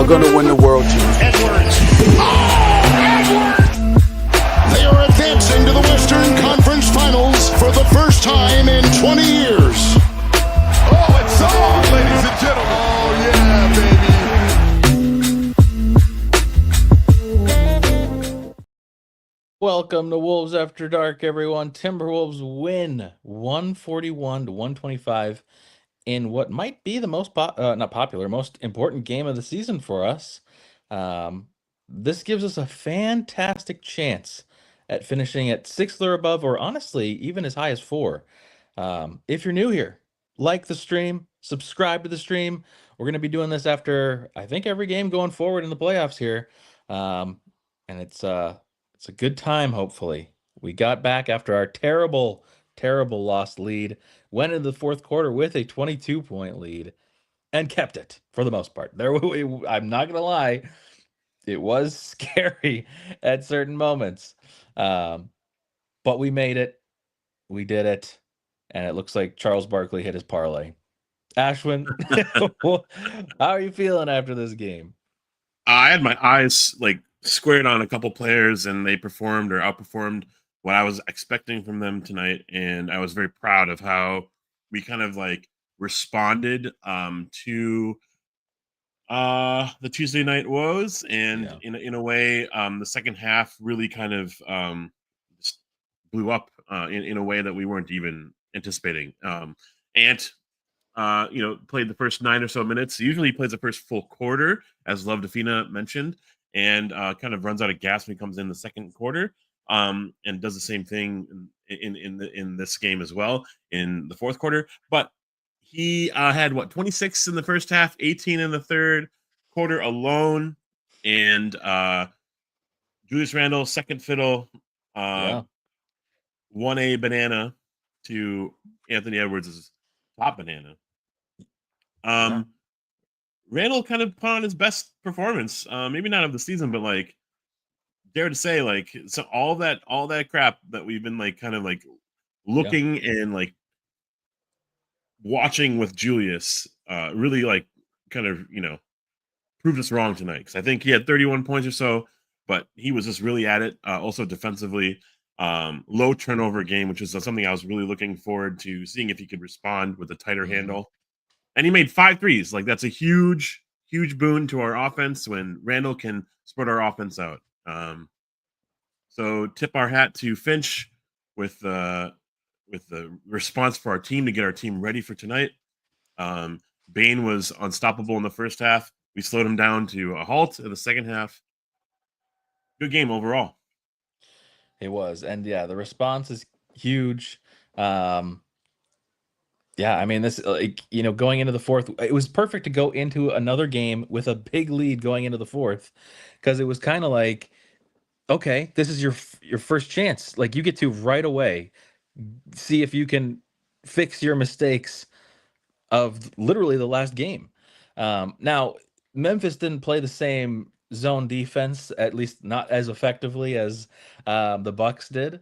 are going to win the world too. Edwards. Edwards! They are advancing to the Western Conference Finals for the first time in 20 years. Oh, it's on, ladies and gentlemen. Oh, yeah, baby. Welcome to Wolves After Dark, everyone. Timberwolves win 141-125 in what might be the most most important game of the season for us. This gives us a fantastic chance at finishing at 6th or above, or honestly, even as high as 4. If you're new here, like the stream, subscribe to the stream. We're going to be doing this after, I think, every game going forward in the playoffs here. And it's a good time, hopefully. We got back after our terrible lost lead, went into the fourth quarter with a 22-point lead, and kept it for the most part. I'm not going to lie, it was scary at certain moments. But we made it. We did it. And it looks like Charles Barkley hit his parlay. Ashwin, how are you feeling after this game? I had my eyes squared on a couple players, and they performed or outperformed what I was expecting from them tonight. And I was very proud of how we kind of responded to the Tuesday night woes. And in a way, the second half really kind of just blew up in a way that we weren't even anticipating. Ant played the first 9 or so minutes. Usually he plays the first full quarter, as Love Defina mentioned, and kind of runs out of gas when he comes in the second quarter, and does the same thing in this game as well in the fourth quarter. But he had 26 in the first half, 18 in the third quarter alone, and Julius Randle, second fiddle, 1A banana to Anthony Edwards' top banana. Randall kind of put on his best performance, maybe not of the season, but dare to say, so all that crap that we've been looking and watching with Julius really kind of proved us wrong tonight, because I think he had 31 points or so, but he was just really at it. Also defensively, low turnover game, which is something I was really looking forward to seeing if he could respond with a tighter handle. And he made 5 threes. That's a huge boon to our offense when Randall can spread our offense out. So tip our hat to Finch with the response for our team to get our team ready for tonight. Bane was unstoppable in the first half. We slowed him down to a halt in the second half. Good game overall. It was. And the response is huge. I mean, this, going into the fourth, it was perfect to go into another game with a big lead going into the fourth, because it was kind of like, okay, this is your first chance. You get to right away see if you can fix your mistakes of literally the last game. Now, Memphis didn't play the same zone defense, at least not as effectively as the Bucks did.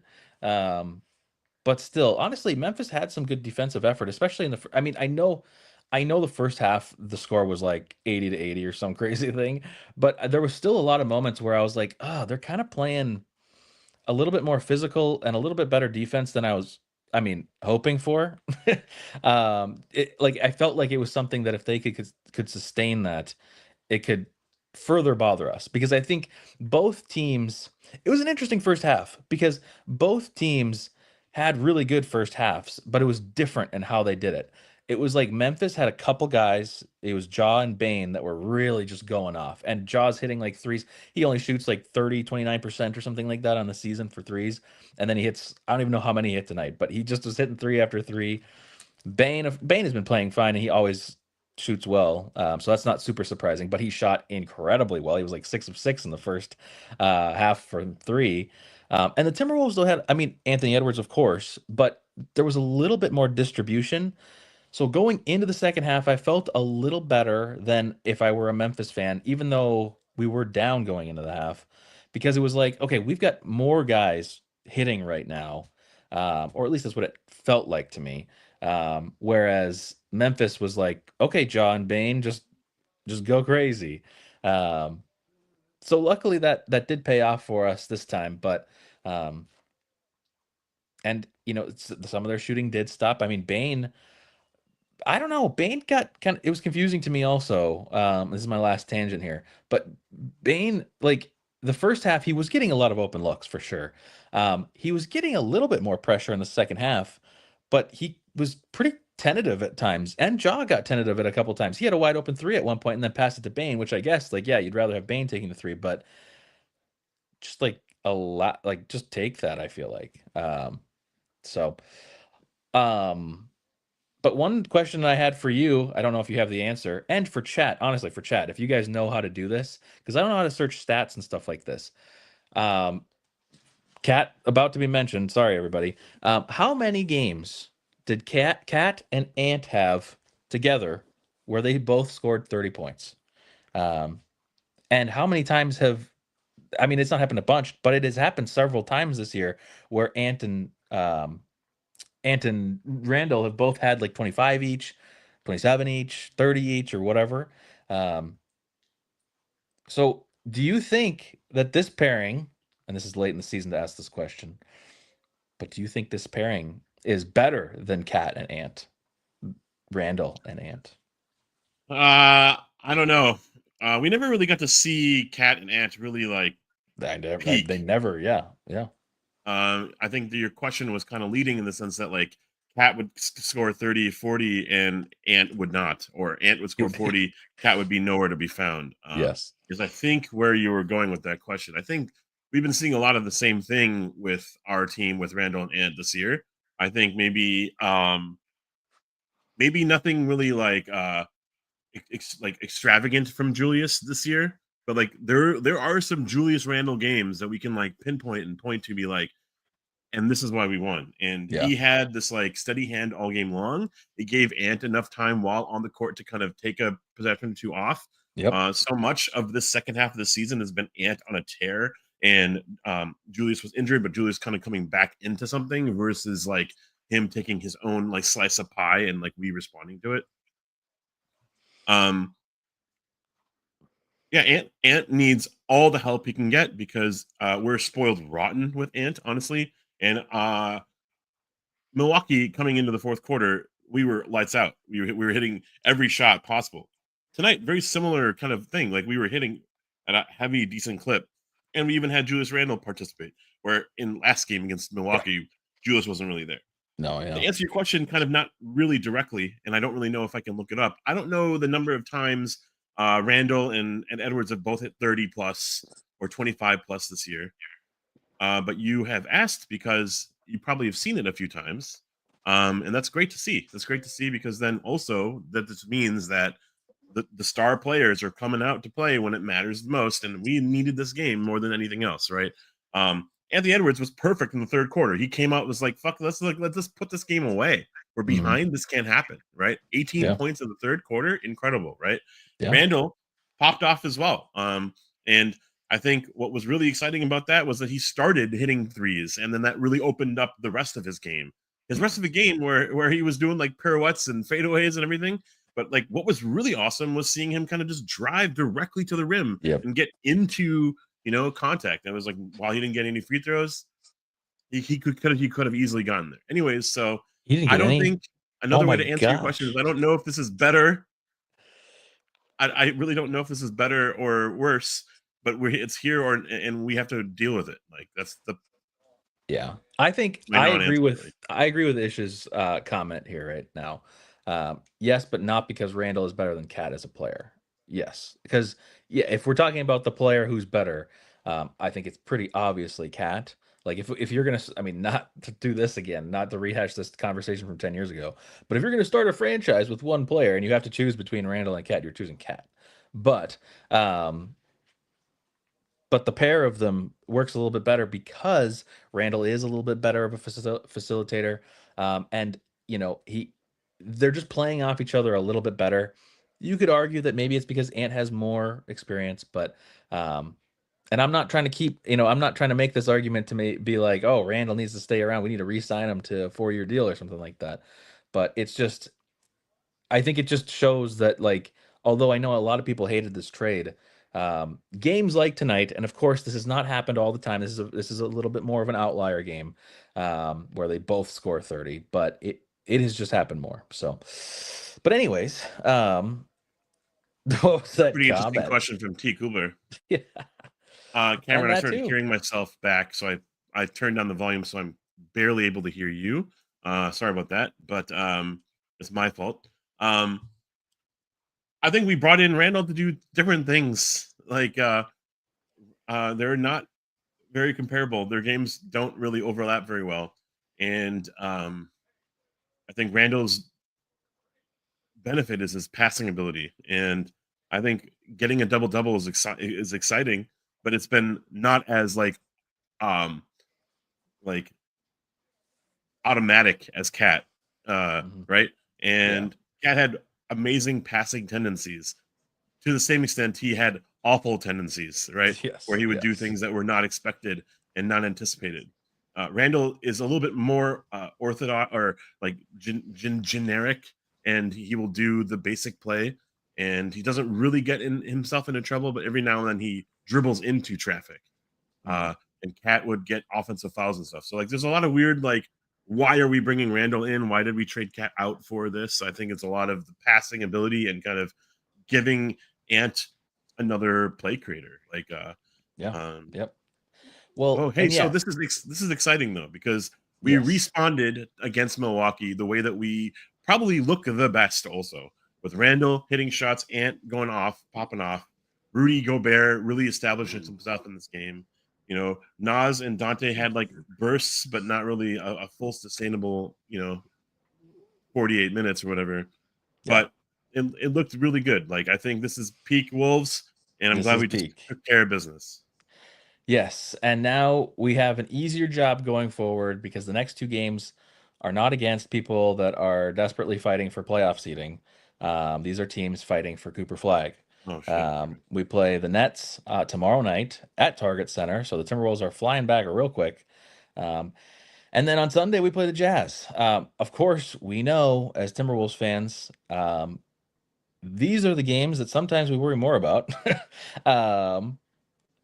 But still, honestly, Memphis had some good defensive effort, especially in the. I mean, I know the first half the score was 80-80 or some crazy thing, but there was still a lot of moments where I was like, they're kind of playing a little bit more physical and a little bit better defense than I was, hoping for. I felt like it was something that if they could sustain that, it could further bother us, because I think both teams. It was an interesting first half because both teams had really good first halves, but it was different in how they did it. It was like Memphis had a couple guys. It was Ja and Bane that were really just going off. And Ja's hitting threes. He only shoots 29% or something like that on the season for threes. And then he hits, I don't even know how many he hit tonight, but he just was hitting 3 after 3. Bane has been playing fine, and he always shoots well. So that's not super surprising, but he shot incredibly well. He was 6 of 6 in the first half from 3. And the Timberwolves, though, had, Anthony Edwards, of course, but there was a little bit more distribution. So going into the second half, I felt a little better than if I were a Memphis fan, even though we were down going into the half, because it was okay, we've got more guys hitting right now, or at least that's what it felt like to me. Whereas Memphis was okay, Ja and Bane, just go crazy. So luckily that did pay off for us this time, but and some of their shooting did stop. I mean, Bane, I don't know. Bane got it was confusing to me also. This is my last tangent here, but Bane, like the first half, he was getting a lot of open looks for sure. He was getting a little bit more pressure in the second half, but he was pretty tentative at times, and Jaw got tentative at a couple times. He had a wide open three at one point and then passed it to Bane, which I guess, like, yeah, you'd rather have Bane taking the three, but just like a lot, like just take that, I feel like. So, but one question I had for you, I don't know if you have the answer, and for chat, honestly, for chat, if you guys know how to do this, because I don't know how to search stats and stuff like this. Cat about to be mentioned. Sorry, everybody. How many games did Cat and Ant have together where they both scored 30 points? And how many times I mean, it's not happened a bunch, but it has happened several times this year where Ant and Randall have both had like 25 each, 27 each, 30 each, or whatever. So do you think that this pairing, and this is late in the season to ask this question, but do you think this pairing is better than Cat and Ant, Randall and Ant? I don't know. We never really got to see Cat and Ant really like peak. They never, yeah. I think your question was kind of leading in the sense that like Cat would score 30, 40, and Ant would not, or Ant would score 40, Cat would be nowhere to be found. Yes. Because I think where you were going with that question, I think we've been seeing a lot of the same thing with our team with Randall and Ant this year. I think maybe nothing really like extravagant from Julius this year, but like there are some Julius Randle games that we can like pinpoint and point to be like, and this is why we won. And he had this like steady hand all game long. It gave Ant enough time while on the court to kind of take a possession or two off. Yep. So much of the second half of the season has been Ant on a tear, and Julius was injured, but Julius kind of coming back into something versus like him taking his own like slice of pie and like we responding to it. Yeah, Ant needs all the help he can get because we're spoiled rotten with Ant, honestly. And Milwaukee coming into the fourth quarter, we were lights out. We were hitting every shot possible. Tonight, very similar kind of thing. Like we were hitting at a heavy, decent clip, and we even had Julius Randle participate. Where in last game against Milwaukee, Julius wasn't really there. No, yeah. To answer your question, kind of not really directly, and I don't really know if I can look it up. I don't know the number of times Randall and Edwards have both hit 30 plus or 25 plus this year. But you have asked because you probably have seen it a few times. And that's great to see. That's great to see because then also that this means that the star players are coming out to play when it matters the most. And we needed this game more than anything else, right? Anthony Edwards was perfect in the third quarter. He came out, was like, fuck, let's just put this game away. We're behind. This can't happen, right? 18 points in the third quarter. Incredible, right? Yeah. Randall popped off as well. And I think what was really exciting about that was that he started hitting threes, and then that really opened up the rest of his game. His rest of the game where he was doing like pirouettes and fadeaways and everything. But like what was really awesome was seeing him kind of just drive directly to the rim and get into contact. And it was like while he didn't get any free throws, he could have easily gotten there. Anyways, so I don't think another way to answer your question is I don't know if this is better. I really don't know if this is better or worse, but it's here and we have to deal with it. Like that's the I think I agree with Ish's comment here right now. Yes, but not because Randall is better than Cat as a player. Yes, because if we're talking about the player who's better, I think it's pretty obviously Cat. Like if you're gonna, I mean, not to do this again, not to rehash this conversation from 10 years ago, but if you're gonna start a franchise with one player and you have to choose between Randall and Cat, you're choosing Cat. But the pair of them works a little bit better because Randall is a little bit better of a facilitator, and they're just playing off each other a little bit better. You could argue that maybe it's because Ant has more experience, but and I'm not trying to I'm not trying to make this argument to be like, oh, Randall needs to stay around. We need to re-sign him to a 4-year deal or something like that. But it's just, I think it just shows that, like, although I know a lot of people hated this trade, Games like tonight, and of course, this has not happened all the time. This is a little bit more of an outlier game where they both score 30, but it has just happened more. So, but anyways, what was that Pretty interesting comment? question from T. Cooper. Yeah, Cameron, I that started too. hearing myself back, so I turned down the volume, so I'm barely able to hear you. Sorry about that, but it's my fault. I think we brought in Randall to do different things. Like they're not very comparable. Their games don't really overlap very well, and I think Randall's benefit is his passing ability, and I think getting a double double is exciting, but it's been not as um like automatic as Cat, Mhm. right? Yeah. And Cat had amazing passing tendencies. To the same extent, he had awful tendencies, right? Where Yes. he would do Yes. things that were not expected and not anticipated. Randall is a little bit more orthodox or like generic, and he will do the basic play, and he doesn't really get himself into trouble, but every now and then he dribbles into traffic. Mhm. And Cat would get offensive fouls and stuff. So like, there's a lot of weird why are we bringing Randall in? Why did we trade Cat out for this? I think it's a lot of the passing ability and kind of giving Ant another play creator. Yeah. Um, Yep. Well, oh, hey, and so yeah. this is exciting though because we Yes. responded against Milwaukee the way that we probably look the best also with Randall hitting shots, Ant going off, popping off, Rudy Gobert really establishing himself in this game. Nas and Donte had bursts, but not really a full sustainable 48 minutes or whatever. Yeah. But it looked really good. I think this is peak Wolves, and I'm This glad is we just peak. took care of business. Yes, and now we have an easier job going forward because the next two games are not against people that are desperately fighting for playoff seeding. These are teams fighting for Cooper Flag. Oh shit. We play the Nets tomorrow night at Target Center, so the Timberwolves are flying back real quick. Um, and then on Sunday we play the Jazz. Of course, we know as Timberwolves fans, these are the games that sometimes we worry more about. um,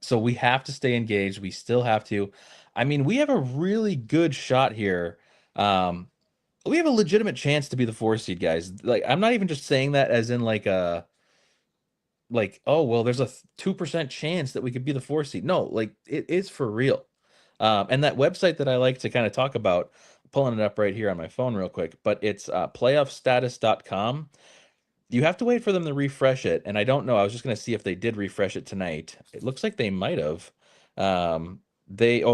so we have to stay engaged. We still have to. I mean, we have a really good shot here. Um, we have a legitimate chance to be the 4 seed, guys. Like, I'm not even just saying that as in oh well, there's a 2% chance that we could be the 4 seed. No, like it is for real. And that website that I like to kind of talk about, pulling it up right here on my phone real quick, but it's playoffstatus.com. You have to wait for them to refresh it, and I don't know. I was just gonna see if they did refresh it tonight. It looks like they might have. Oh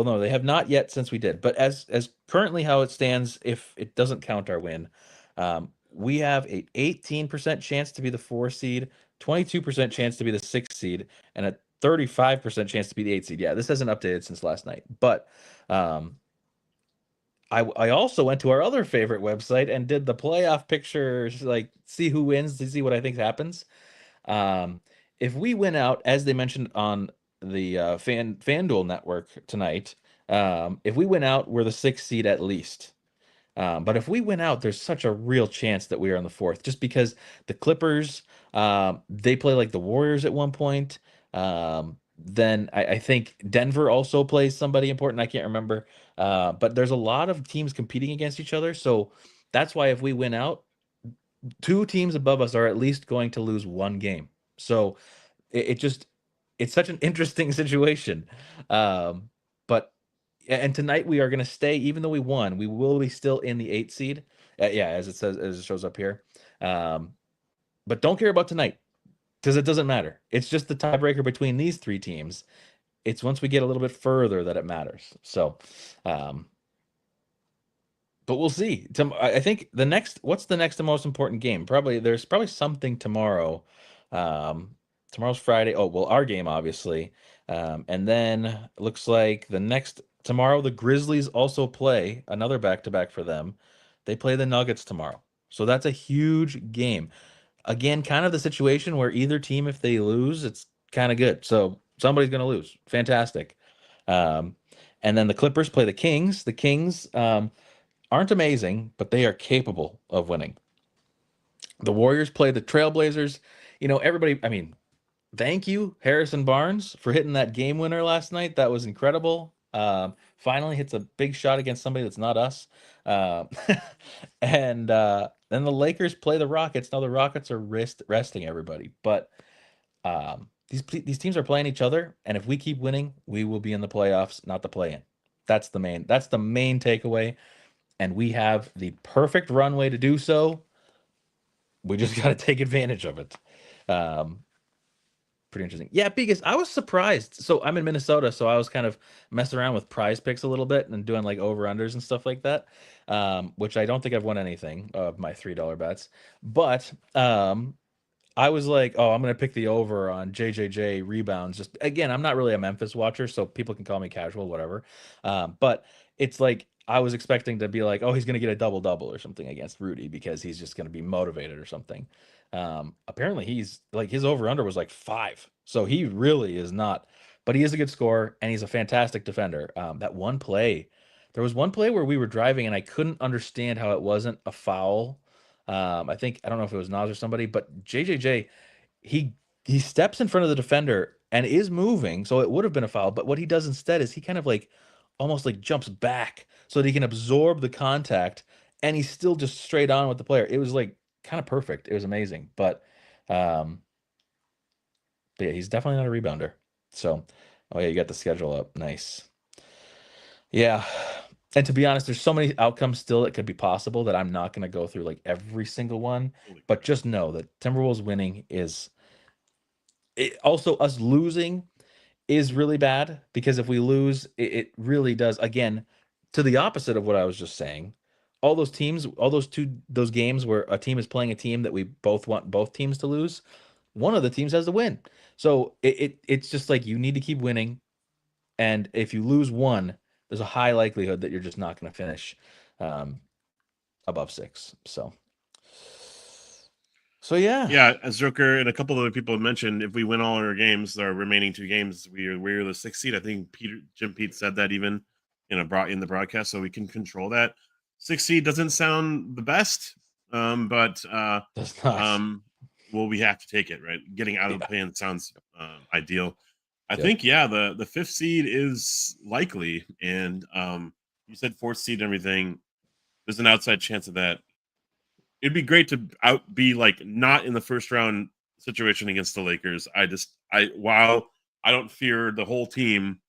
no, they have not yet since we did. But as currently how it stands, if it doesn't count our win, we have a 18% chance to be the 4 seed, 22% chance to be the 6 seed, and a 35% chance to be the 8 seed. Yeah, this hasn't updated since last night, but um, I also went to our other favorite website and did the playoff pictures, like see who wins, to see what I think happens. Um, if we win out, as they mentioned on the FanDuel network tonight, if we win out, we're the 6th seed at least. But if we win out, there's such a real chance that we are on the 4th, just because the Clippers, they play like the Warriors at one point. Then I think Denver also plays somebody important. I can't remember. But there's a lot of teams competing against each other. So that's why if we win out, two teams above us are at least going to lose one game. So it just it's such an interesting situation. But and tonight we are going to stay, even though we won, we will be still in the 8th seed. Yeah, as it says, as it shows up here. Um, but don't care about tonight because it doesn't matter. It's just the tiebreaker between these three teams. It's once we get a little bit further that it matters. So, um, but we'll see. I think what's the next and most important game? There's probably something tomorrow. Um, Tomorrow's Friday. Oh, well, our game, obviously. And then it looks like tomorrow, the Grizzlies also play another back-to-back for them. They play the Nuggets tomorrow. So that's a huge game. Again, kind of the situation where either team, if they lose, it's kind of good. So somebody's going to lose. Fantastic. Um, and then the Clippers play the Kings. The Kings, aren't amazing, but they are capable of winning. The Warriors play the Trailblazers. Everybody, I mean, thank you, Harrison Barnes, for hitting that game winner last night. That was incredible. Finally hits a big shot against somebody that's not us. Um, and then the Lakers play the Rockets. Now the Rockets are resting everybody, but these teams are playing each other, and if we keep winning, we will be in the playoffs, not the play-in. That's the main takeaway, and we have the perfect runway to do so. We just got to take advantage of it. Um, Pretty interesting. Yeah, because I was surprised. So I'm in Minnesota, so I was kind of messing around with prize picks a little bit and doing like over-unders and stuff like that, which I don't think I've won anything of my $3 bets. But I was like, oh, I'm going to pick the over on JJJ rebounds. Just again, I'm not really a Memphis watcher, so people can call me casual, whatever. But it's like I was expecting to be like, oh, he's going to get a double-double or something against Rudy because he's just going to be motivated or something. Apparently, he's like his over-under was like 5, so he really is not. But he is a good scorer and he's a fantastic defender. There was one play where we were driving and I couldn't understand how it wasn't a foul. I think I don't know if it was Nas or somebody, but JJJ he he steps in front of the defender and is moving, so it would have been a foul. But what he does instead is he kind of like almost like jumps back so that he can absorb the contact, and he's still just straight on with the player. It was like kind of perfect. It was amazing, um, but yeah, he's definitely not a rebounder. So, oh yeah, you got the schedule up. Nice. Yeah. And to be honest, there's so many outcomes still that could be possible that I'm not going to go through like every single one. But just know that Timberwolves winning is also us losing is really bad because if we lose, it really does again to the opposite of what I was just saying. All those teams, those games where a team is playing a team that we both want both teams to lose, one of the teams has to win. So it's just like you need to keep winning, and if you lose one, there's a high likelihood that you're just not going to finish um, above 6. So yeah, Yeah, as Joker and a couple other people have mentioned, if we win all our games, our remaining 2 games, we're the 6th seed. I think Jim Pete said that even in the broadcast, so we can control that. 6th seed doesn't sound the best, but that's not. well, we have to take it, right? Getting out of the Yeah. play-in sounds ideal. I Yep. think the 5th seed is likely, and you said 4th seed and everything. There's an outside chance of that. It'd be great to be like not in the first round situation against the Lakers. While I don't fear the whole team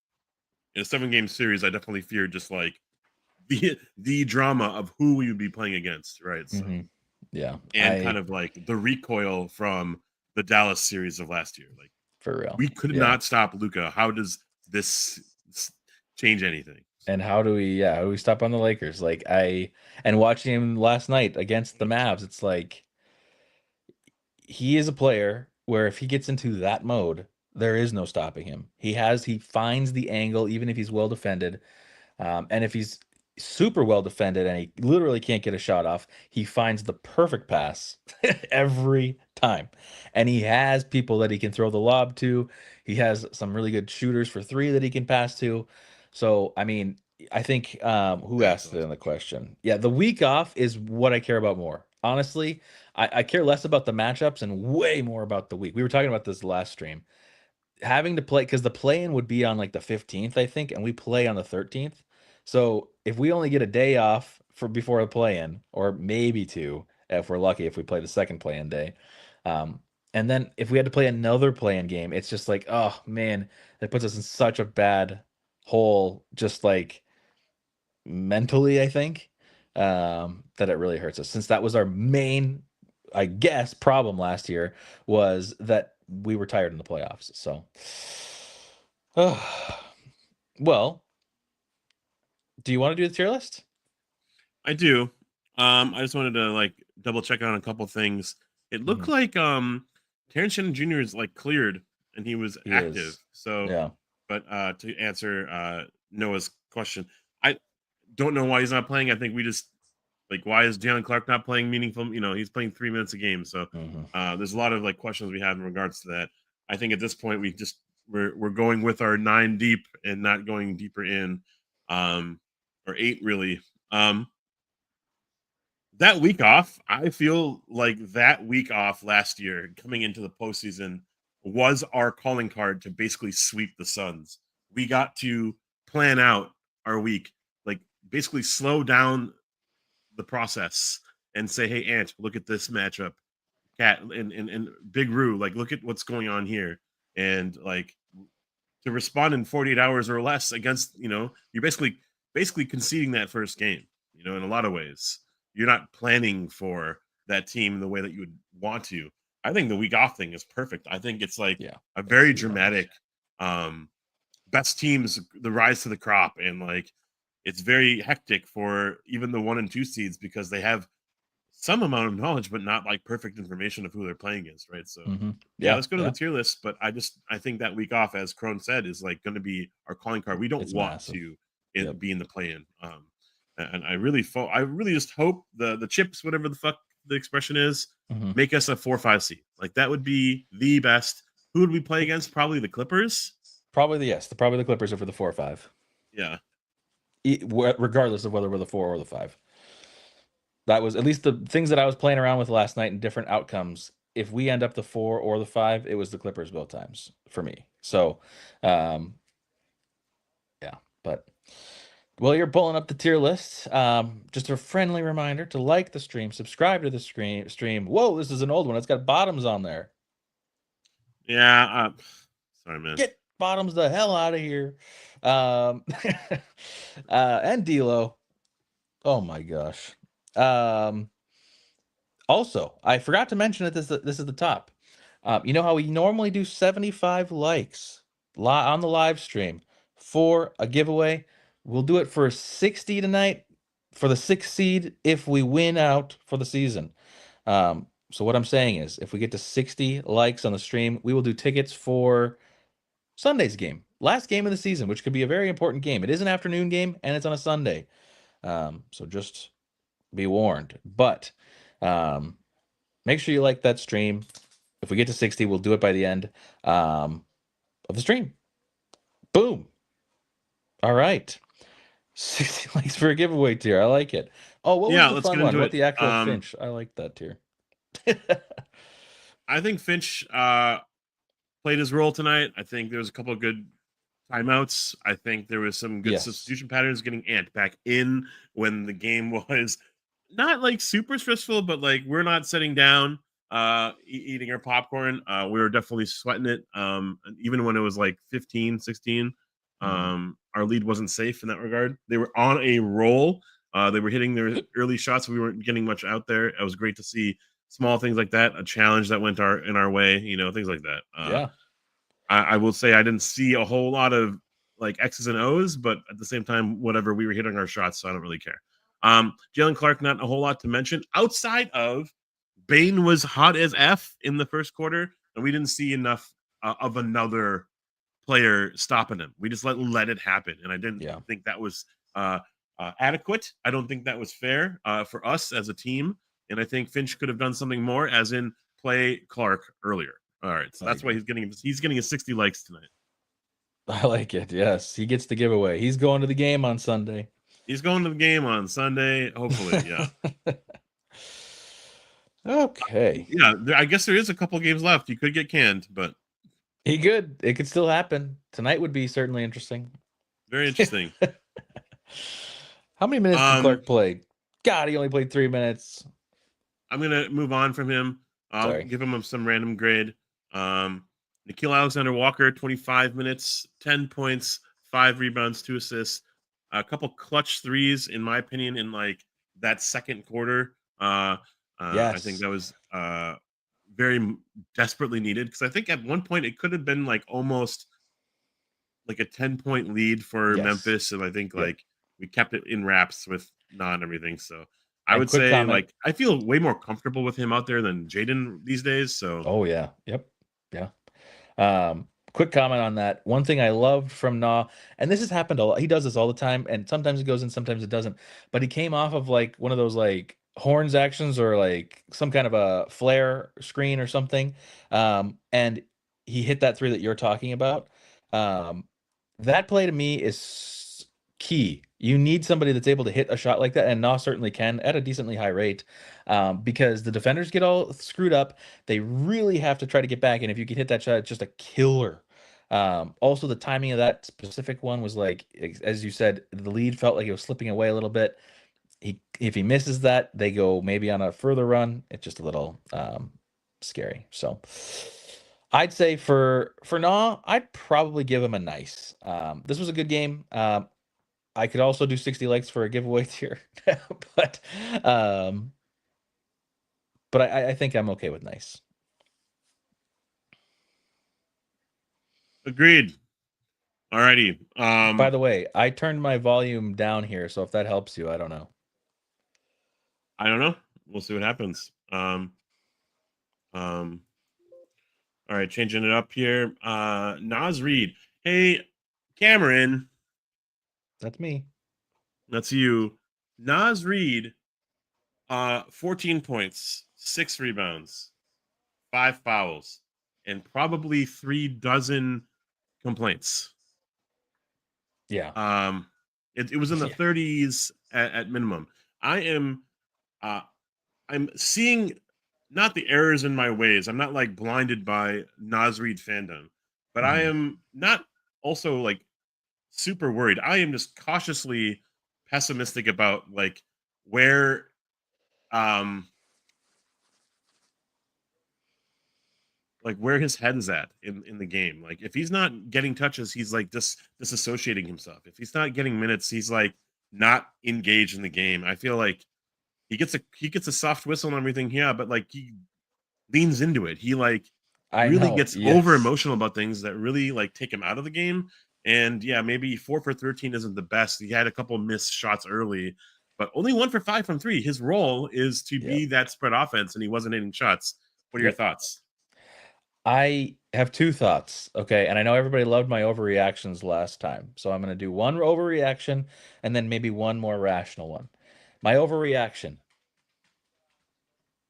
in a 7-game series, I definitely fear just like the drama of who we would be playing against, right? So Yeah, and kind of like the recoil from the Dallas series of last year. Like for real. we could Yeah. not stop Luka. How does this change anything? And how do we stop on the Lakers? And watching him last night against the Mavs, it's like he is a player where if he gets into that mode, there is no stopping him. He finds the angle even if he's well defended. And if he's super well defended and he literally can't get a shot off, he finds the perfect pass every time. And he has people that he can throw the lob to. He has some really good shooters for 3 that he can pass to. So, I mean, I think who That's asked it awesome. in the question? Yeah, the week off is what I care about more. Honestly, I care less about the matchups and way more about the week. We were talking about this last stream. Having to play because the play-in would be on like the 15th, I think, and we play on the 13th. So if we only get a day off for before the play-in, or maybe 2, if we're lucky, if we play the second play-in day, and then if we had to play another play-in game, it's just like, oh man, that puts us in such a bad hole, just like mentally, I think, that it really hurts us. Since that was our main, I guess, problem last year was that we were tired in the playoffs. So, well, do you want to do the tier list? I do. I just wanted to like double check on a couple things. It looked like Terrence Shannon Jr. is like cleared and he was He active. is. So, Yeah. but to answer Noah's question, I don't know why he's not playing. I think we just like why is Jalen Clark not playing meaningful? He's playing 3 minutes a game. So there's a lot of like questions we have in regards to that. I think at this point we're going with our 9 deep and not going deeper in, or 8 really. That week off, I feel like that week off last year coming into the postseason was our calling card to basically sweep the Suns. We got to plan out our week, like basically slow down the process and say, hey, Ant, look at this matchup. Cat and Big Roo, like, look at what's going on here. And like to respond in 48 hours or less against, you're basically conceding that first game, in a lot of ways. You're not planning for that team the way that you would want to. I think the week off thing is perfect. I think it's like a very dramatic best teams, the rise to the crop, and like it's very hectic for even the 1 and 2 seeds because they have some amount of knowledge, but not like perfect information of who they're playing against, right? So let's go to the tier list. But I think that week off, as Crone said, is like going to be our calling card. We don't want to be in the play-in. And I really just hope the chips, whatever the fuck the expression is, make us a 4-5 seed. Like that would be the best. Who would we play against? Probably the Clippers. Probably the Clippers are for the 4 or 5. Yeah. Regardless of whether we're the 4 or the 5. That was at least the things that I was playing around with last night and different outcomes. If we end up the 4 or the 5, it was the Clippers both times for me. So, but while you're pulling up the tier list, just a friendly reminder to like the stream, subscribe to the stream. Whoa, this is an old one. It's got bottoms on there. Yeah. Sorry, man. Get bottoms the hell out of here. And D'Lo. Oh my gosh. Also, I forgot to mention that this is the top. You know how we normally do 75 likes on the live stream for a giveaway? We'll do it for 60 tonight for the 6th seed if we win out for the season. So what I'm saying is, if we get to 60 likes on the stream, we will do tickets for Sunday's game, last game of the season, which could be a very important game. It is an afternoon game, and it's on a Sunday. So just be warned. But make sure you like that stream. If we get to 60, we'll do it by the end of the stream. Boom. All right. 60 likes for a giveaway tier. I like it. Oh, what was the fun one? What the actual Finch? I like that tier. I think Finch played his role tonight. I think there was a couple of good timeouts. I think there was some good substitution patterns, getting Ant back in when the game was not like super stressful, but like we're not sitting down eating our popcorn. We were definitely sweating it. Even when it was like 15, 16, our lead wasn't safe in that regard. They were on a roll. They were hitting their early shots. We weren't getting much out there. It was great to see small things like that, a challenge that went in our way, things like that. I will say I didn't see a whole lot of like X's and O's, but at the same time, whatever, we were hitting our shots, so I don't really care. Jalen Clark, not a whole lot to mention outside of Bane was hot as F in the first quarter, and we didn't see enough of another player stopping him. We just let it happen, and I didn't think that was adequate. I don't think that was fair for us as a team, and I think Finch could have done something more, as in play Clark earlier. All right, so that's why he's getting his 60 likes tonight. I like it. Yes, he gets the giveaway. He's going to the game on Sunday. He's going to the game on Sunday, hopefully. Yeah. Okay. Yeah, I guess there is a couple games left. You could get canned, but he could. It could still happen. Tonight would be certainly interesting. Very interesting. How many minutes did Clark play? God, he only played 3 minutes. I'm gonna move on from him. I'll give him some random grade. Nickeil Alexander-Walker, 25 minutes, 10 points, 5 rebounds, 2 assists, a couple clutch threes, in my opinion, in like that second quarter. I think that was very desperately needed, because I think at one point it could have been like almost like a 10-point lead for Memphis, and I think like we kept it in wraps with and everything. So I would say like I feel way more comfortable with him out there than Jaden these days. So quick comment on that. One thing I loved from Nah, and this has happened a lot. He does this all the time, and sometimes it goes in, sometimes it doesn't. But he came off of like one of those like horns actions or like some kind of a flare screen or something, and he hit that three that you're talking about. That play to me is key. You need somebody that's able to hit a shot like that, and Nas certainly can at a decently high rate, because the defenders get all screwed up. They really have to try to get back, and if you can hit that shot, it's just a killer. Also, the timing of that specific one was like, as you said, the lead felt like it was slipping away a little bit. If he misses that, they go maybe on a further run. It's just a little scary. So I'd say for Nah, I'd probably give him a nice. This was a good game. I could also do 60 likes for a giveaway tier, but um, I think I'm okay with nice. Agreed. Alrighty. By the way, I turned my volume down here, so if that helps you, I don't know. I don't know. We'll see what happens. All right, changing it up here. Nas Reid. Hey, Cameron. That's me. That's you. Nas Reid, 14 points, 6 rebounds, 5 fouls, and probably 36 complaints. Yeah. It was in the 30s at minimum. I'm seeing not the errors in my ways. I'm not like blinded by Nas Reid fandom, but I am not also like super worried. I am just cautiously pessimistic about like where where his head is at in the game. Like if he's not getting touches, he's like disassociating himself. If he's not getting minutes, he's like not engaged in the game. I feel like he gets a soft whistle and everything, yeah, but like he leans into it. He like really gets over emotional about things that really like take him out of the game. And yeah, maybe 4 for 13 isn't the best. He had a couple missed shots early, but only 1 for 5 from 3. His role is to be that spread offense, and he wasn't hitting shots. What are your thoughts? I have 2 thoughts, okay? And I know everybody loved my overreactions last time, so I'm going to do one overreaction and then maybe one more rational one. My overreaction: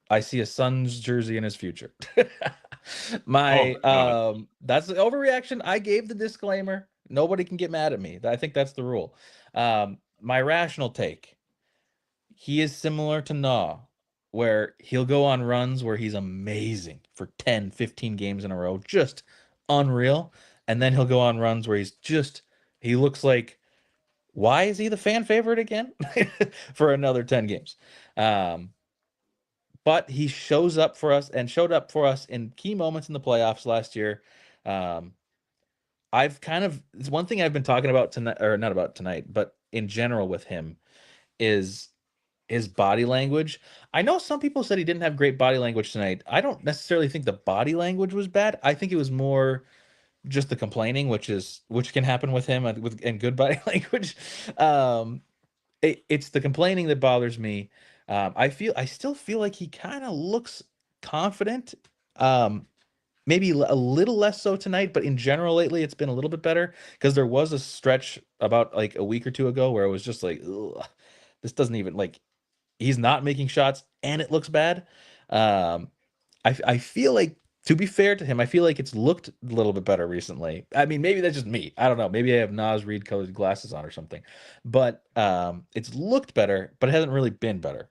I see a Suns jersey in his future. That's the overreaction. I gave the disclaimer. Nobody can get mad at me. I think that's the rule. My rational take: he is similar to Nah, where he'll go on runs where he's amazing for 10, 15 games in a row, just unreal. And then he'll go on runs where he looks like, why is he the fan favorite again for another 10 games? But he shows up for us and showed up for us in key moments in the playoffs last year. It's one thing I've been talking about tonight, or not about tonight, but in general with him, is his body language. I know some people said he didn't have great body language tonight. I don't necessarily think the body language was bad. I think it was more just the complaining, which can happen with him and good body language. It's the complaining that bothers me. I still feel like he kind of looks confident. Maybe a little less so tonight, but in general lately it's been a little bit better, because there was a stretch about like a week or two ago where it was just like, ugh, this doesn't even like, he's not making shots and it looks bad. I feel like, to be fair to him, I feel like it's looked a little bit better recently. I mean, maybe that's just me. I don't know. Maybe I have Nas Reid colored glasses on or something. But it's looked better, but it hasn't really been better.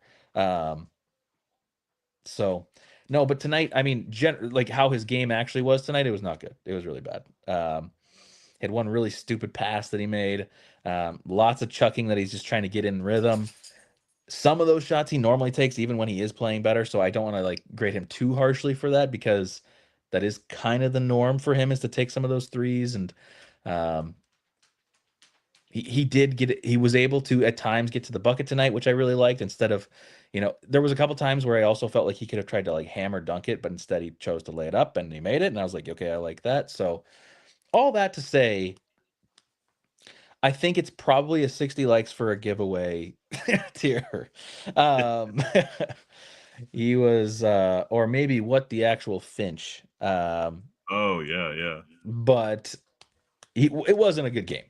So no, but tonight, I mean, like how his game actually was tonight, it was not good. It was really bad. Had one really stupid pass that he made. Lots of chucking that he's just trying to get in rhythm. Some of those shots he normally takes even when he is playing better, so I don't want to like grade him too harshly for that, because that is kind of the norm for him, is to take some of those threes. And he was able to at times get to the bucket tonight, which I really liked, instead of, there was a couple times where I also felt like he could have tried to like hammer dunk it, but instead he chose to lay it up and he made it, and I was like, okay, I like that. So all that to say, I think it's probably a 60 likes for a giveaway tier. He was, or maybe what the actual Finch. Oh yeah. But it wasn't a good game.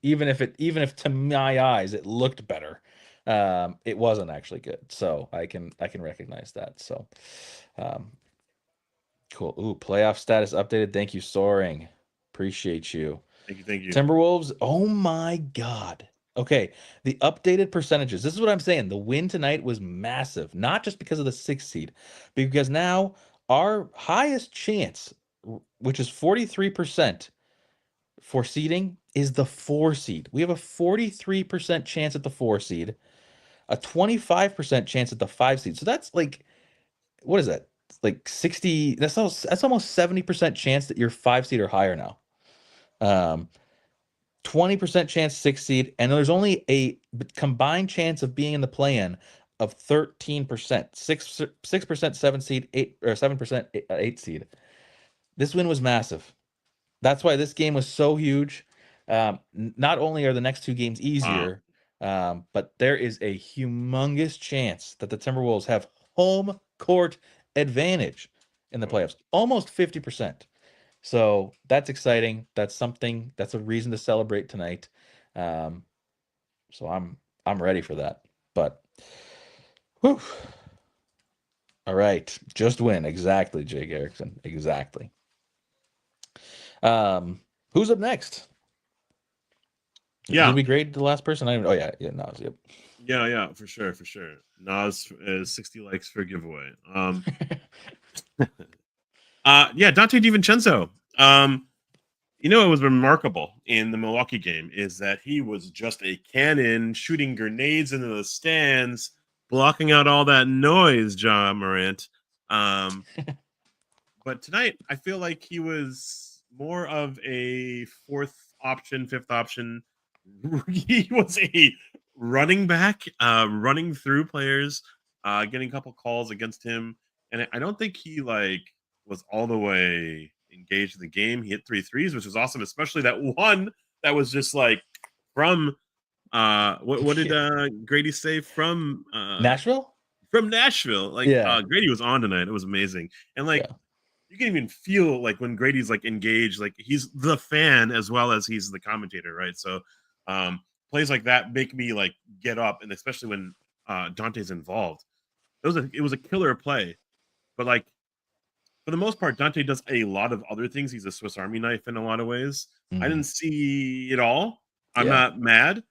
Even if to my eyes it looked better, it wasn't actually good. So I can recognize that. So, cool. Ooh, playoff status updated. Thank you, Soaring. Appreciate you. Thank you. Timberwolves, oh my God. Okay, the updated percentages. This is what I'm saying. The win tonight was massive, not just because of the 6th seed, because now our highest chance, which is 43% for seeding, is the 4 seed. We have a 43% chance at the 4 seed, a 25% chance at the 5 seed. So that's like, what is that? Like 60, that's almost 70% chance that you're 5 seed or higher now. 20% chance 6 seed, and there's only a combined chance of being in the play-in of 13%. 6% 7 seed, 8 or 7% 8 seed. This win was massive. That's why this game was so huge. Not only are the next 2 games easier, but there is a humongous chance that the Timberwolves have home court advantage in the playoffs, almost 50%. So that's exciting. That's something. That's a reason to celebrate tonight. So I'm ready for that. But, whew. All right, just win exactly, Jake Erickson, exactly. Who's up next? Yeah. Did we grade the last person? Oh yeah, Nas. Yep. Yeah, for sure. Nas is 60 likes for giveaway. Yeah, Donte DiVincenzo. What was remarkable in the Milwaukee game is that he was just a cannon shooting grenades into the stands, blocking out all that noise, John Morant. But tonight, I feel like he was more of a 4th option, 5th option. He was a running back, running through players, getting a couple calls against him. And I don't think he was all the way engaged in the game. He hit 3 threes, which was awesome, especially that one that was just from what did Grady say from Nashville? From Nashville. Yeah. Grady was on tonight. It was amazing. And Yeah. you can even feel when Grady's engaged, he's the fan as well as he's the commentator, right? So plays like that make me get up, and especially when Donte's involved. It was a killer play. But for the most part, Donte does a lot of other things. He's a Swiss Army knife in a lot of ways. I didn't see it all. I'm not mad.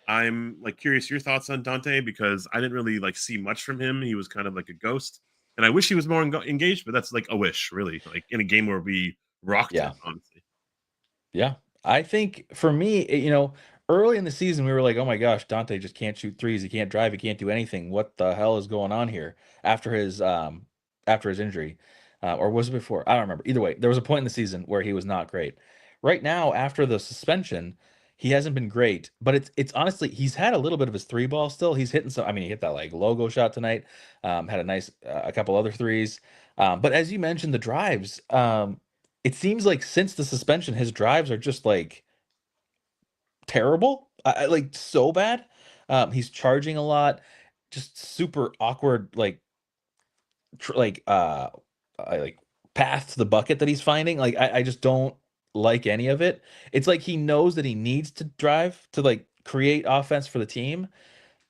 I'm curious your thoughts on Donte, because I didn't really see much from him. He was kind of like a ghost, and I wish he was more engaged. But that's a wish, really. In a game where we rocked it, honestly. Yeah, I think for me, early in the season, we were like, "Oh my gosh, Donte just can't shoot threes. He can't drive. He can't do anything. What the hell is going on here?" After his injury, or was it before? I don't remember. Either way, there was a point in the season where he was not great. Right now, after the suspension, he hasn't been great. But it's honestly, he's had a little bit of his 3 ball still. He's hitting some. I mean, he hit that logo shot tonight. Had a nice a couple other threes. But as you mentioned, the drives. It seems like since the suspension, his drives are just terrible. So bad. He's charging a lot, just super awkward, path to the bucket that he's finding. I just don't like any of it. It's like he knows that he needs to drive to create offense for the team,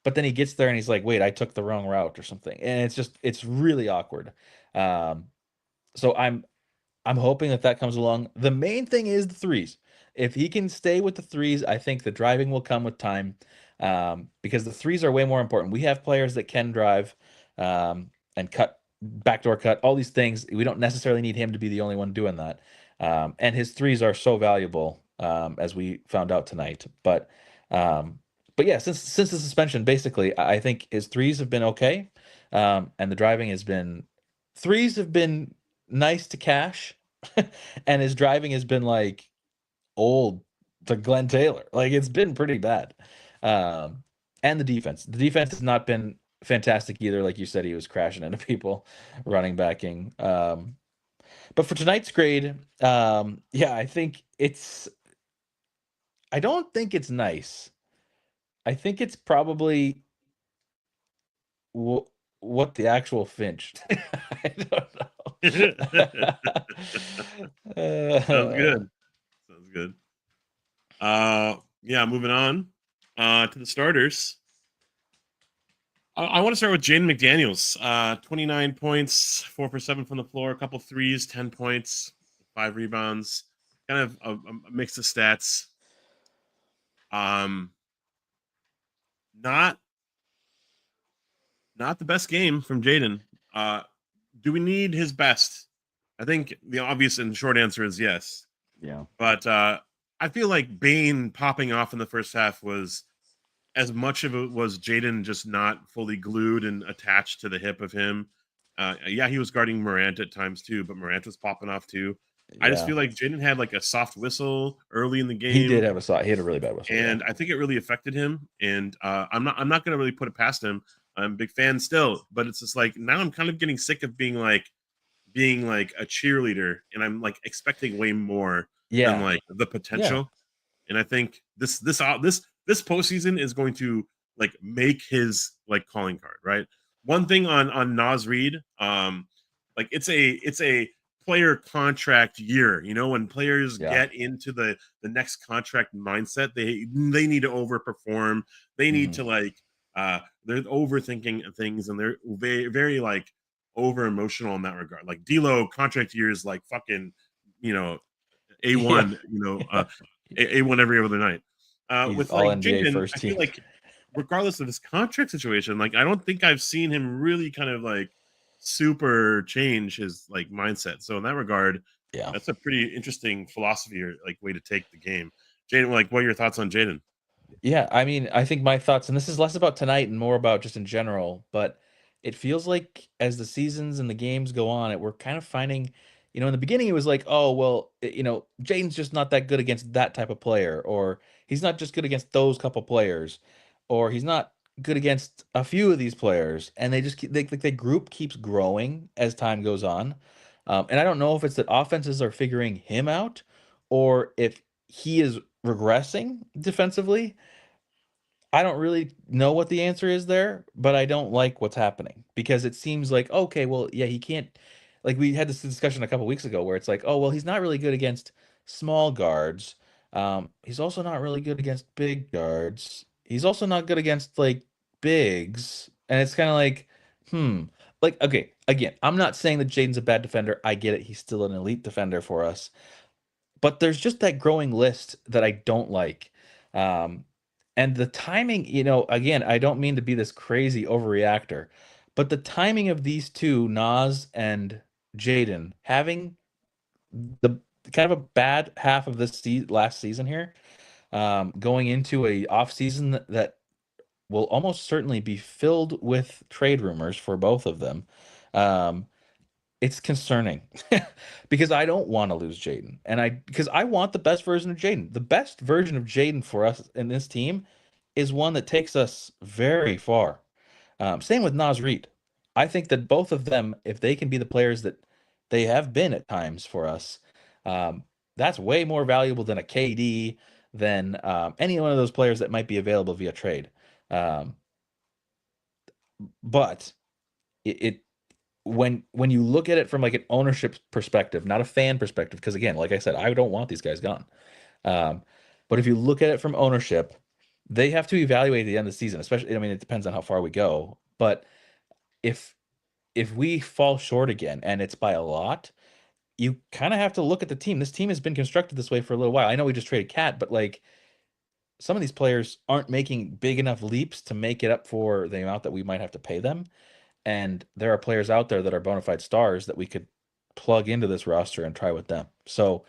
but then he gets there and he's like, wait, I took the wrong route or something. And it's really awkward. So I'm hoping that comes along. The main thing is the threes. If he can stay with the threes, I think the driving will come with time, because the threes are way more important. We have players that can drive and cut, backdoor cut, all these things. We don't necessarily need him to be the only one doing that. And his threes are so valuable, as we found out tonight. But yeah, since the suspension, basically, I think his threes have been okay, and the driving has been nice to cash, and his driving has been old to Glenn Taylor. It's been pretty bad. And the defense has not been fantastic either. Like you said, he was crashing into people, running backing. But for tonight's grade, I think I don't think it's nice. I think it's probably what the actual Finch. I don't know. Sounds good. Yeah, moving on to the starters. I want to start with Jaden McDaniels. 29 points, 4 for 7 from the floor, a couple threes, 10 points, 5 rebounds. kind of a mix of stats. Not the best game from Jaden. Do we need his best? I think the obvious and short answer is yes. Yeah. But I feel like Bane popping off in the first half was as much of it was Jaden just not fully glued and attached to the hip of him. Yeah, he was guarding Morant at times too, but Morant was popping off too. I just Yeah. feel like Jaden had like a soft whistle early in the game. He did have he had a really bad whistle. And I think it really affected him. And I'm not going to really put it past him. I'm a big fan still, but it's just like now I'm kind of getting sick of being like a cheerleader, and I'm like expecting way more than like the potential. And I think this postseason is going to like make his like calling card, right? One thing on Nas Reid, like it's a player contract year. You know, when players get into the next contract mindset, they need to overperform. They need to like they're overthinking things, and they're very, very like over emotional in that regard. Like D'Lo contract years, like fucking, you know, A1, you know, A1 every other night. With all like NBA Jaden, first I feel team. like regardless of his contract situation, like I don't think I've seen him really kind of like super change his like mindset. So in that regard, that's a pretty interesting philosophy or like way to take the game. Jaden, like, what are your thoughts on Jaden? Yeah, I mean, I think my thoughts, and this is less about tonight and more about just in general, but it feels like as the seasons and the games go on, we're kind of finding, in the beginning it was like, oh, well, Jaden's just not that good against that type of player, or he's not just good against those couple players, or he's not good against a few of these players, and they just the group keeps growing as time goes on. And I don't know if it's that offenses are figuring him out or if he is regressing defensively. I don't really know what the answer is there, but I don't like what's happening because it seems like, okay, well, yeah, he can't. Like we had this discussion a couple weeks ago where it's like, oh, well, he's not really good against small guards. He's also not really good against big guards. He's also not good against like bigs. And it's kind of like, like, okay, again, I'm not saying that Jaden's a bad defender. I get it. He's still an elite defender for us. But there's just that growing list that I don't like. Um, and the timing, again, I don't mean to be this crazy overreactor, but the timing of these two, Nas and Jaden, having the kind of a bad half of this last season here, going into a off season that will almost certainly be filled with trade rumors for both of them. Um, it's concerning because I don't want to lose Jaden, and because I want the best version of Jaden. The best version of Jaden for us in this team is one that takes us very far. Same with Nas Reid. I think that both of them, if they can be the players that they have been at times for us, that's way more valuable than a KD, than any one of those players that might be available via trade. Um, but it when you look at it from like an ownership perspective, not a fan perspective, because again, like I said, I don't want these guys gone. But if you look at it from ownership, they have to evaluate at the end of the season, especially, I mean, it depends on how far we go. But if we fall short again and it's by a lot, you kind of have to look at the team. This team has been constructed this way for a little while. I know we just traded Cat, but like some of these players aren't making big enough leaps to make it up for the amount that we might have to pay them. And there are players out there that are bona fide stars that we could plug into this roster and try with them. So,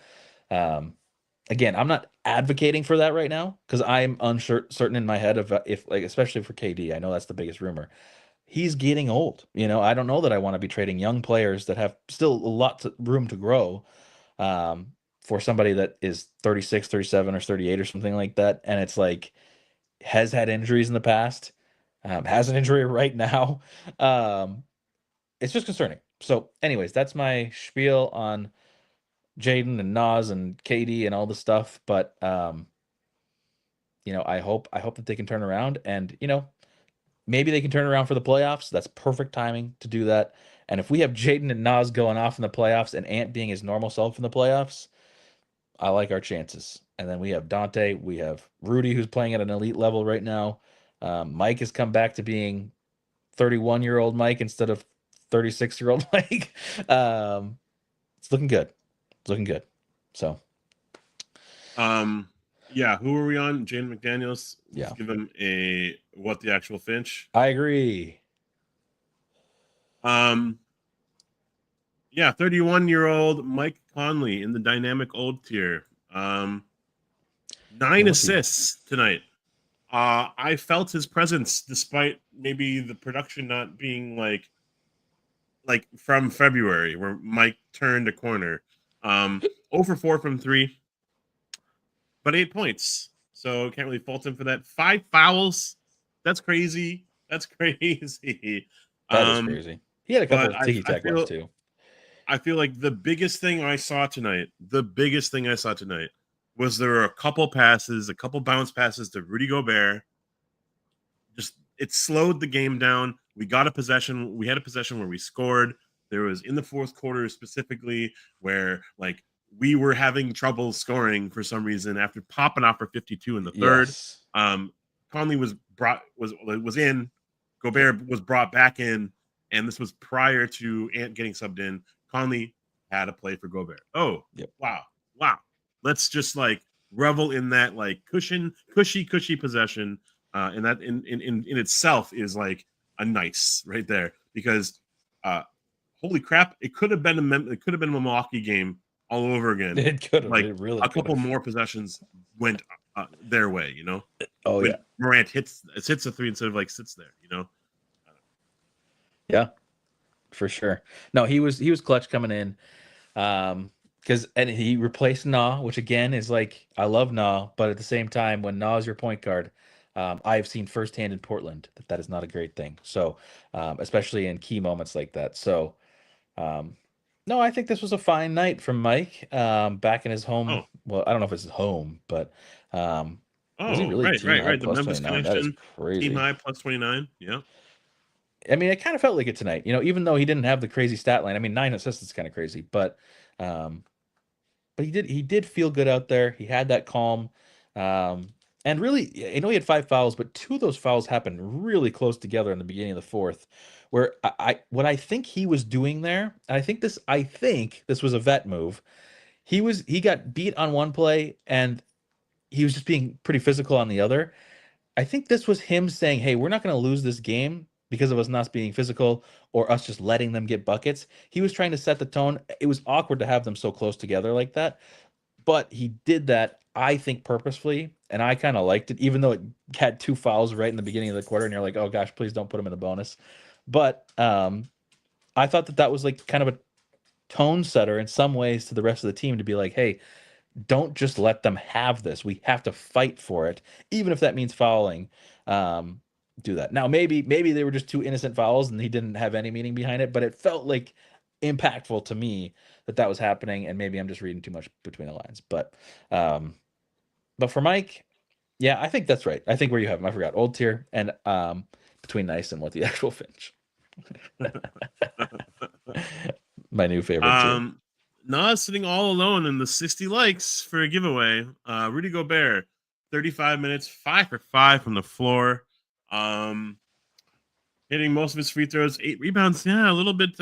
again, I'm not advocating for that right now because I'm certain in my head of if, like, especially for KD, I know that's the biggest rumor. He's getting old. I don't know that I want to be trading young players that have still a lot of room to grow for somebody that is 36, 37, or 38 or something like that. And it's like, has had injuries in the past, has an injury right now. It's just concerning. So, anyways, that's my spiel on Jaden and Nas and KD and all the stuff. But I hope that they can turn around, and maybe they can turn around for the playoffs. That's perfect timing to do that. And if we have Jaden and Nas going off in the playoffs and Ant being his normal self in the playoffs, I like our chances. And then we have Donte, we have Rudy, who's playing at an elite level right now. Mike has come back to being 31-year-old Mike instead of 36-year-old Mike. It's looking good. It's looking good. So Yeah, who are we on? Jaden McDaniels. Yeah. Let's give him a what the actual Finch. I agree. Yeah, 31-year-old Mike Conley in the dynamic old tier. 9 assists tonight. I felt his presence despite maybe the production not being like from February where Mike turned a corner. 0 for 4 from 3, but 8 points. So can't really fault him for that. 5 fouls. That's crazy. That's crazy. That is crazy. He had a couple But of ticky-tack ones too. I feel like the biggest thing I saw tonight was there were a couple bounce passes to Rudy Gobert. Just it slowed the game down. We got a possession. We had a possession where we scored. There was in the fourth quarter specifically where like we were having trouble scoring for some reason after popping off for 52 in the third. Yes. Conley was in. Gobert was brought back in, and this was prior to Ant getting subbed in. Conley had a play for Gobert. Oh, yep. Wow. Let's just like revel in that like cushy possession. And that in itself is like a nice right there because holy crap, it could have been a Milwaukee game all over again. It could have. Like it really a couple more possessions went their way, you know. Oh when yeah, Morant hits a 3 instead of like sits there, you know. Yeah, for sure. No, he was clutch coming in, because he replaced Na, which again is like I love Na, but at the same time, when Na is your point guard, I have seen firsthand in Portland that is not a great thing. So, especially in key moments like that. So, no, I think this was a fine night from Mike. Back in his home. Oh. Well, I don't know if it's his home, but was he really Right. The plus Memphis 29? That is connection, crazy. team high plus 29. Yeah. I mean, it kind of felt like it tonight, you know, even though he didn't have the crazy stat line. I mean, 9 assists is kind of crazy, but he did feel good out there. He had that calm, and really, I know he had 5 fouls, but 2 of those fouls happened really close together in the beginning of the fourth, where what I think he was doing there, and I think this was a vet move. He got beat on one play, and he was just being pretty physical on the other. I think this was him saying, "Hey, we're not going to lose this game because of us not being physical or us just letting them get buckets." He was trying to set the tone. It was awkward to have them so close together like that, but he did that, I think, purposefully, and I kind of liked it, even though it had 2 fouls right in the beginning of the quarter, and you're like, "Oh gosh, please don't put him in the bonus." But I thought that was like kind of a tone setter in some ways to the rest of the team to be like, "Hey, don't just let them have this. We have to fight for it, even if that means fouling." Do that. Now, maybe they were just 2 innocent fouls and he didn't have any meaning behind it, but it felt like impactful to me that was happening, and maybe I'm just reading too much between the lines. But for Mike, yeah, I think that's right. I think where you have him, I forgot, old tier and between nice and what the actual Finch. My new favorite tier. Nas sitting all alone in the 60 likes for a giveaway. Rudy Gobert, 35 minutes, 5 for 5 from the floor. Hitting most of his free throws, 8 rebounds. Yeah, a little bit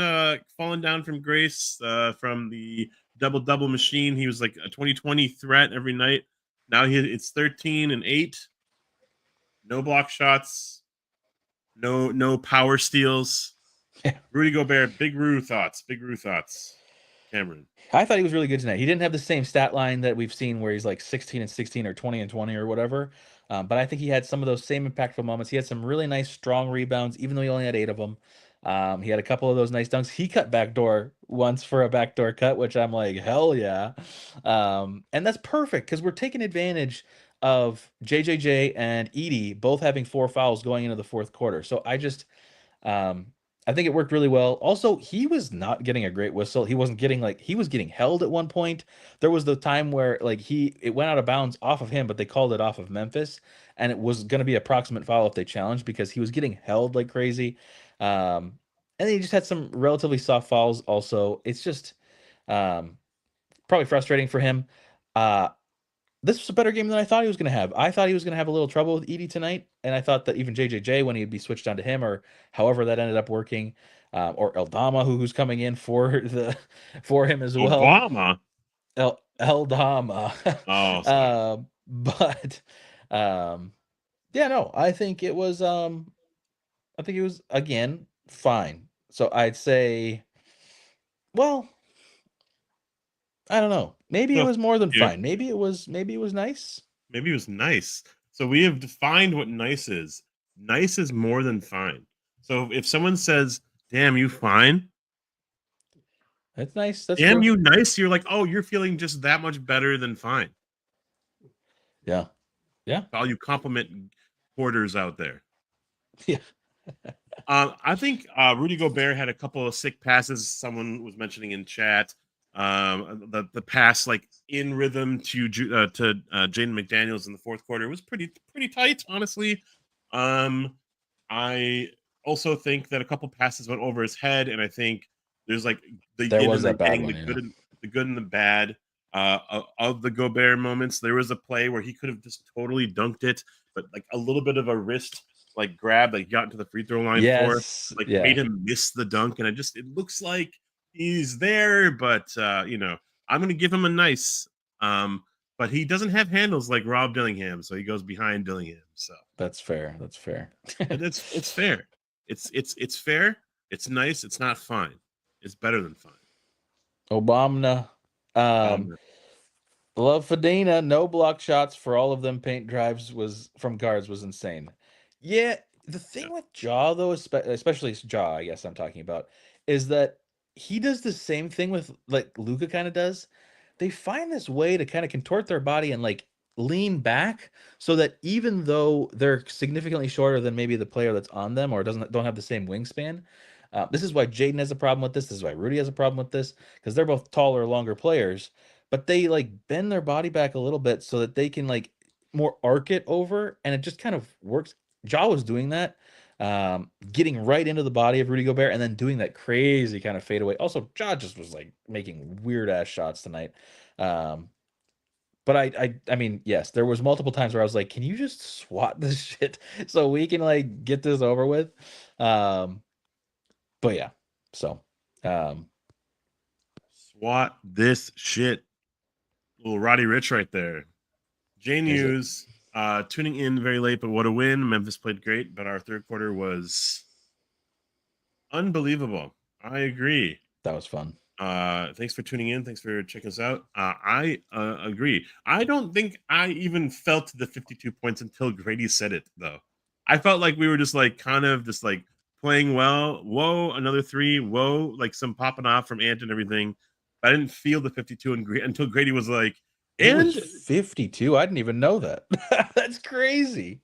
falling down from grace from the double machine. He was like a 2020 threat every night. Now it's 13 and 8. No block shots. No power steals. Yeah. Rudy Gobert, Big Roo thoughts. Cameron. I thought he was really good tonight. He didn't have the same stat line that we've seen where he's like 16 and 16 or 20 and 20 or whatever. But I think he had some of those same impactful moments. He had some really nice, strong rebounds, even though he only had 8 of them. He had a couple of those nice dunks. He cut backdoor once for a backdoor cut, which I'm like, hell yeah. And that's perfect because we're taking advantage of JJJ and Edie both having 4 fouls going into the fourth quarter. So I think it worked really well. Also, he was not getting a great whistle. He wasn't getting he was getting held at one point. There was the time where it went out of bounds off of him, but they called it off of Memphis, and it was going to be approximate foul if they challenged because he was getting held like crazy. And then he just had some relatively soft fouls also. It's just probably frustrating for him. This was a better game than I thought he was going to have. I thought he was going to have a little trouble with Edie tonight, and I thought that even JJJ, when he'd be switched down to him, or however that ended up working, or Eldama, who's coming in for him as well. Obama. Eldama. Oh, sorry. But yeah, no, I think it was again fine. So I'd say, well, I don't know. Maybe it No, was more than you. fine. Maybe it was nice. Maybe it was nice. So we have defined what nice is. Nice is more than fine. So if someone says, "Damn you fine," That's nice. That's "Damn true. you nice," you're like, "Oh, you're feeling just that much better than fine." Yeah. Yeah. All you compliment hoarders out there. Yeah. I think Rudy Gobert had a couple of sick passes. Someone was mentioning in chat the pass like in rhythm to Jaden McDaniels in the fourth quarter was pretty tight, honestly. I also think that a couple passes went over his head, and I think there's like the There yin was and the that bad yang, one, yeah. the good and the bad of the Gobert moments. There was a play where he could have just totally dunked it, but like a little bit of a wrist like grab that he got into the free throw line for, Yes. like Yeah. made him miss the dunk, and it looks like he's there, but I'm gonna give him a nice. But he doesn't have handles like Rob Dillingham, so he goes behind Dillingham. So That's fair. That's fair. it's fair. It's fair. It's nice. It's not fine. It's better than fine. Obama. Um, Love Fadena. No block shots for all of them. Paint drives was from guards was insane. Yeah, the yeah. thing with Jaw though, especially Jaw, I guess I'm talking about, is that he does the same thing with like Luca kind of does. They find this way to kind of contort their body and like lean back so that even though they're significantly shorter than maybe the player that's on them or don't have the same wingspan, this is why Jaden has a problem with this. This is why Rudy has a problem with this because they're both taller, longer players, but they like bend their body back a little bit so that they can like more arc it over, and it just kind of works. Ja was doing that, getting right into the body of Rudy Gobert and then doing that crazy kind of fadeaway. Also, Ja just was like making weird ass shots tonight. But I mean, yes, there was multiple times where I was like, can you just swat this shit so we can like get this over with? But yeah, so swat this shit. Little Roddy Rich right there. J is it? News tuning in very late, but what a win. Memphis played great, but our third quarter was unbelievable. I agree. That was fun. Thanks for tuning in. Thanks for checking us out. I agree. I don't think I even felt the 52 points until Grady said it, though. I felt like we were just like kind of just like playing well. Whoa, another three. Whoa, like some popping off from Ant and everything. But I didn't feel the 52 until Grady was like, It was and 52. I didn't even know that. That's crazy.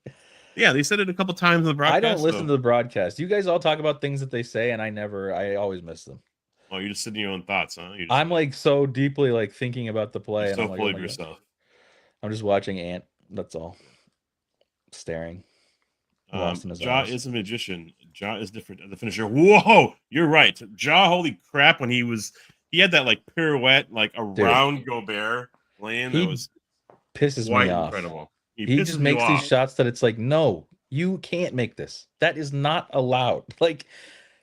yeah, they said it a couple times in the broadcast. I don't listen so, to the broadcast. You guys all talk about things that they say, and I always miss them. oh, you're just sitting in your own thoughts, huh? I'm like so deeply like thinking about the play, you're and so I'm like, full oh of my God. yourself. I'm just watching Ant. That's all. Staring. Lost in his Ja eyes. is a magician. Ja is different as a finisher. Whoa, you're right. Ja, holy crap! When he had that like pirouette like around Gobert lane, that He was pisses quite me off. incredible. He pisses just you makes these off. shots that it's like, no, you can't make this. That is not allowed. Like,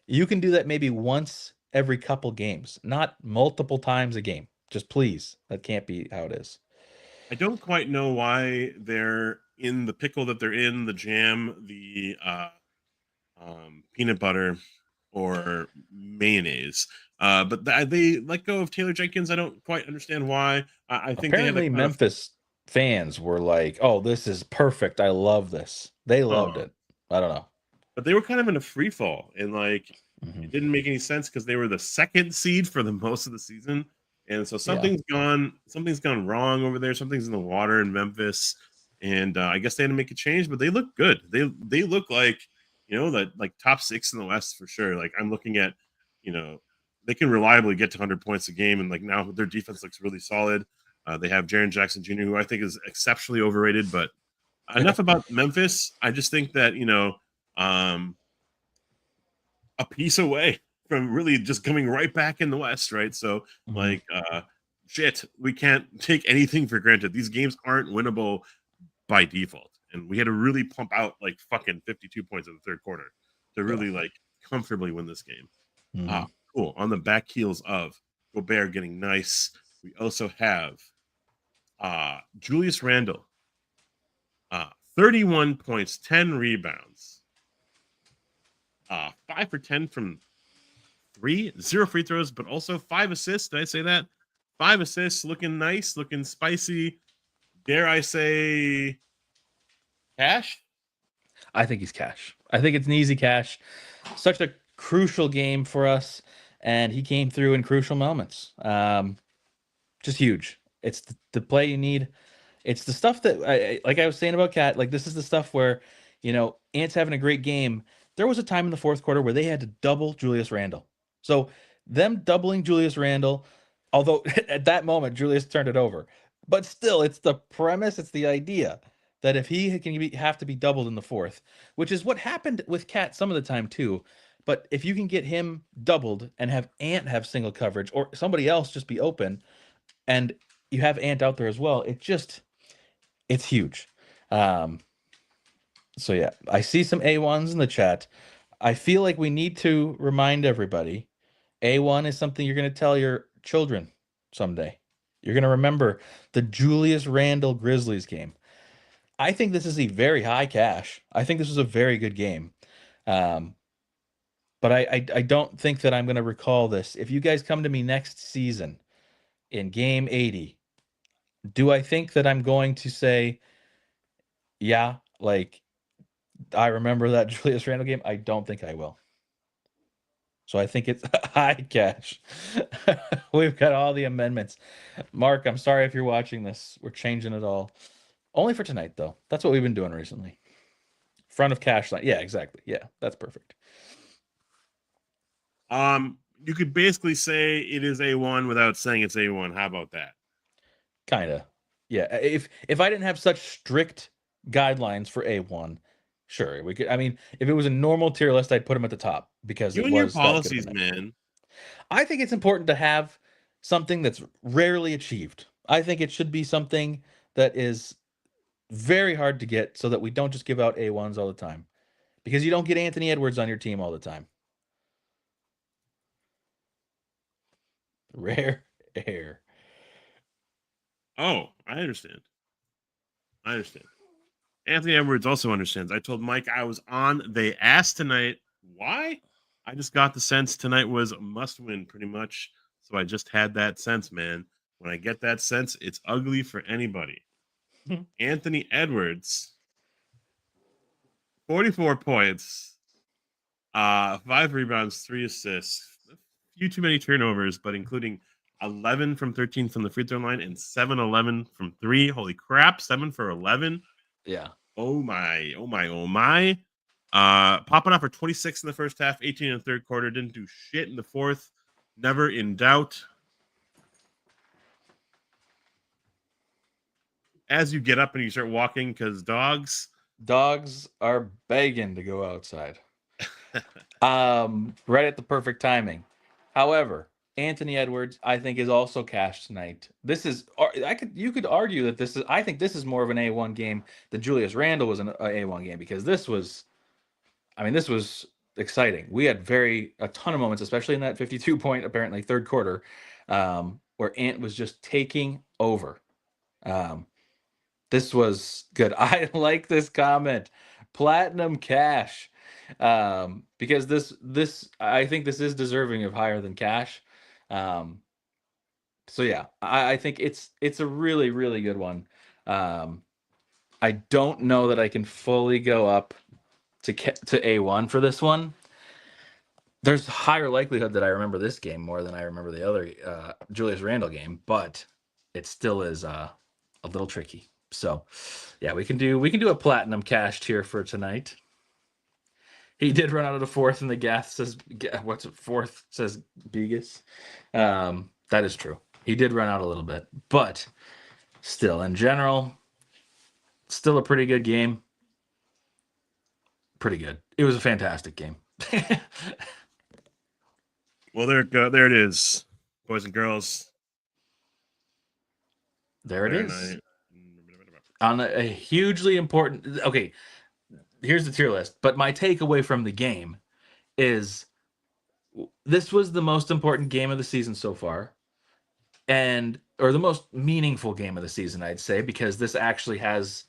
you can do that maybe once every couple games, not multiple times a game. Just please. That can't be how it is. I don't quite know why they're in the pickle that they're in, the jam, the peanut butter, or mayonnaise. But they let go of Taylor Jenkins. I don't quite understand why. I think they had Apparently, a kind of Memphis fans were like, oh, this is perfect. I love this. They loved it. I don't know. but they were kind of in a free fall, and like Mhm. it didn't make any sense because they were the second seed for the most of the season, and so something's gone wrong over there. Something's in the water in Memphis, and I guess they had to make a change. But they look good. They look like that like top six in the West for sure. Like I'm looking at they can reliably get to 100 points a game, and like now their defense looks really solid. They have Jaren Jackson Jr., who I think is exceptionally overrated, but enough about Memphis. I just think that um, a piece away from really just coming right back in the West, right? So like, shit, we can't take anything for granted. These games aren't winnable by default, and we had to really pump out like fucking 52 points in the third quarter to really like comfortably win this game. Mhm. Cool. On the back heels of Gobert getting nice, we also have Julius Randle, 31 points, 10 rebounds, 5 for 10 from 3, 0 free throws, but also 5 assists. Did I say that? 5 assists, looking nice, looking spicy. Dare I say cash? I think he's cash. I think it's an easy cash. Such a crucial game for us, and he came through in crucial moments. Just huge. It's the play you need. It's the stuff that, like I was saying about Cat, like this is the stuff where, Ant's having a great game. There was a time in the fourth quarter where they had to double Julius Randle. So them doubling Julius Randle, although at that moment Julius turned it over, but still, it's the premise, it's the idea that if he have to be doubled in the fourth, which is what happened with Cat some of the time too. But if you can get him doubled and have Ant have single coverage or somebody else just be open, and you have Ant out there as well, it's huge. So yeah, I see some A1s in the chat. I feel like we need to remind everybody, A1 is something you're going to tell your children someday. You're going to remember the Julius Randle Grizzlies game. I think this is a very high cash. I think this was a very good game. But I don't think that I'm going to recall this. If you guys come to me next season in game 80, do I think that I'm going to say, yeah, like I remember that Julius Randle game? I don't think I will. So I think it's high cash. We've got all the amendments. Mark, I'm sorry if you're watching this. We're changing it all. Only for tonight, though. That's what we've been doing recently. Front of cash line. Yeah, exactly. Yeah, that's perfect. You could basically say it is A1 without saying it's A1. How about that? Kind of. Yeah. If I didn't have such strict guidelines for A1, sure, we could. I mean, if it was a normal tier list, I'd put him at the top because you it and was your policies, man. I think it's important to have something that's rarely achieved. I think it should be something that is very hard to get so that we don't just give out A1s all the time, because you don't get Anthony Edwards on your team all the time. Rare air. Oh, I understand. Anthony Edwards also understands. I told Mike I was on the ass tonight. Why? I just got the sense tonight was a must win pretty much. So I just had that sense, man. When I get that sense, it's ugly for anybody. Anthony Edwards, 44 points, 5 rebounds, 3 assists, a few too many turnovers, but including 11 from 13 from the free throw line and 7-11 from 3. Holy crap, 7 for 11. Yeah. Oh my. Popping off for 26 in the first half, 18 in the third quarter, didn't do shit in the fourth. Never in doubt. As you get up and you start walking, because dogs are begging to go outside. Right at the perfect timing. However, Anthony Edwards, I think, is also cashed tonight. You could argue that I think this is more of an A1 game than Julius Randle was an A1 game, because this was exciting. We had a ton of moments, especially in that 52-point, apparently, third quarter, where Ant was just taking over. This was good. I like this comment. Platinum cash. Because this I think this is deserving of higher than cash. So yeah, I think it's a really, really good one. I don't know that I can fully go up to A1 for this one. There's higher likelihood that I remember this game more than I remember the other Julius Randle game, but it still is a little tricky. So yeah, we can do a platinum cash tier for tonight. He did run out of the fourth, and the Gath says, what's it? Fourth says Begas. That is true. He did run out a little bit, but still, in general, still a pretty good game. Pretty good. It was a fantastic game. Well, there it is, boys and girls. There it is. On a hugely important. Okay, here's the tier list. But my takeaway from the game is this was the most important game of the season so far. And or the most meaningful game of the season, I'd say, because this actually has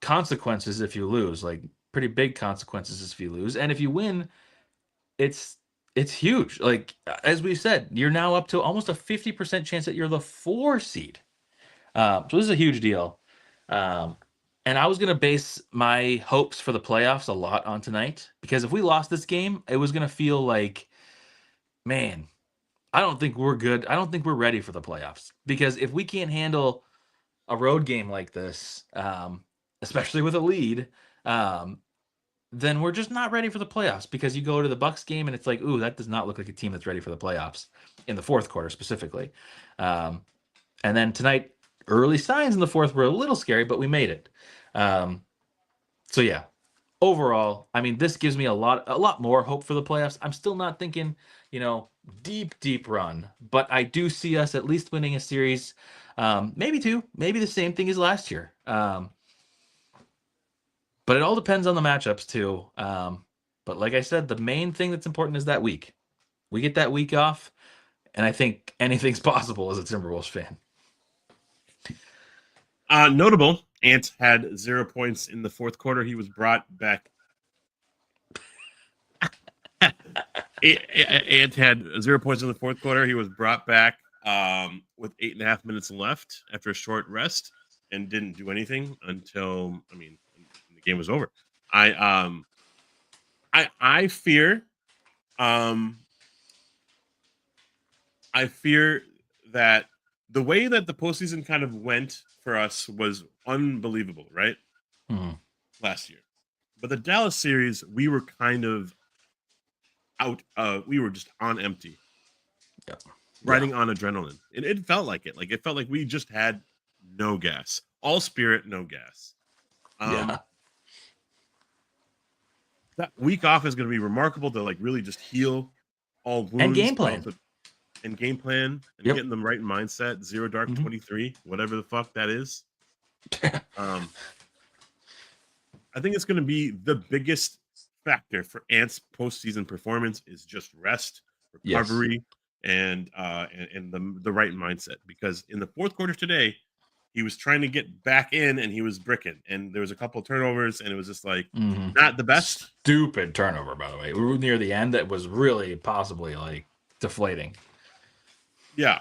consequences if you lose, like pretty big consequences if you lose. And if you win, it's huge. Like as we said, you're now up to almost a 50% chance that you're the 4 seed. So this is a huge deal. And I was going to base my hopes for the playoffs a lot on tonight, because if we lost this game, it was going to feel like, man, I don't think we're good. I don't think we're ready for the playoffs, because if we can't handle a road game like this, especially with a lead, then we're just not ready for the playoffs, because you go to the Bucks game and it's like, ooh, that does not look like a team that's ready for the playoffs in the fourth quarter specifically. And then tonight, early signs in the fourth were a little scary, but we made it. So yeah, overall, I mean, this gives me a lot more hope for the playoffs. I'm still not thinking, deep run, but I do see us at least winning a series, maybe 2, maybe the same thing as last year. But it all depends on the matchups too. But like I said, the main thing that's important is that week. We get that week off, and I think anything's possible as a Timberwolves fan. Notable, Ant had 0 points in the fourth quarter. He was brought back. Ant had 0 points in the fourth quarter. He was brought back with 8.5 minutes left after a short rest, and didn't do anything until, the game was over. I fear that the way that the postseason kind of went for us was unbelievable, right? Last year. But the Dallas series, we were kind of out. We were just on empty. Yep. Riding on adrenaline. It felt like it. Like, it felt like we just had no gas. All spirit, no gas. That week off is going to be remarkable to really just heal all wounds. And game plan. And getting them right mindset. Zero Dark 23, whatever the fuck that is. I think it's going to be the biggest factor for Ant's postseason performance is just rest, recovery, and the right mindset. Because in the fourth quarter today, he was trying to get back in and he was bricking, and there was a couple of turnovers, and it was just like not the best. Stupid turnover, by the way. We were near the end that was really possibly deflating. Yeah.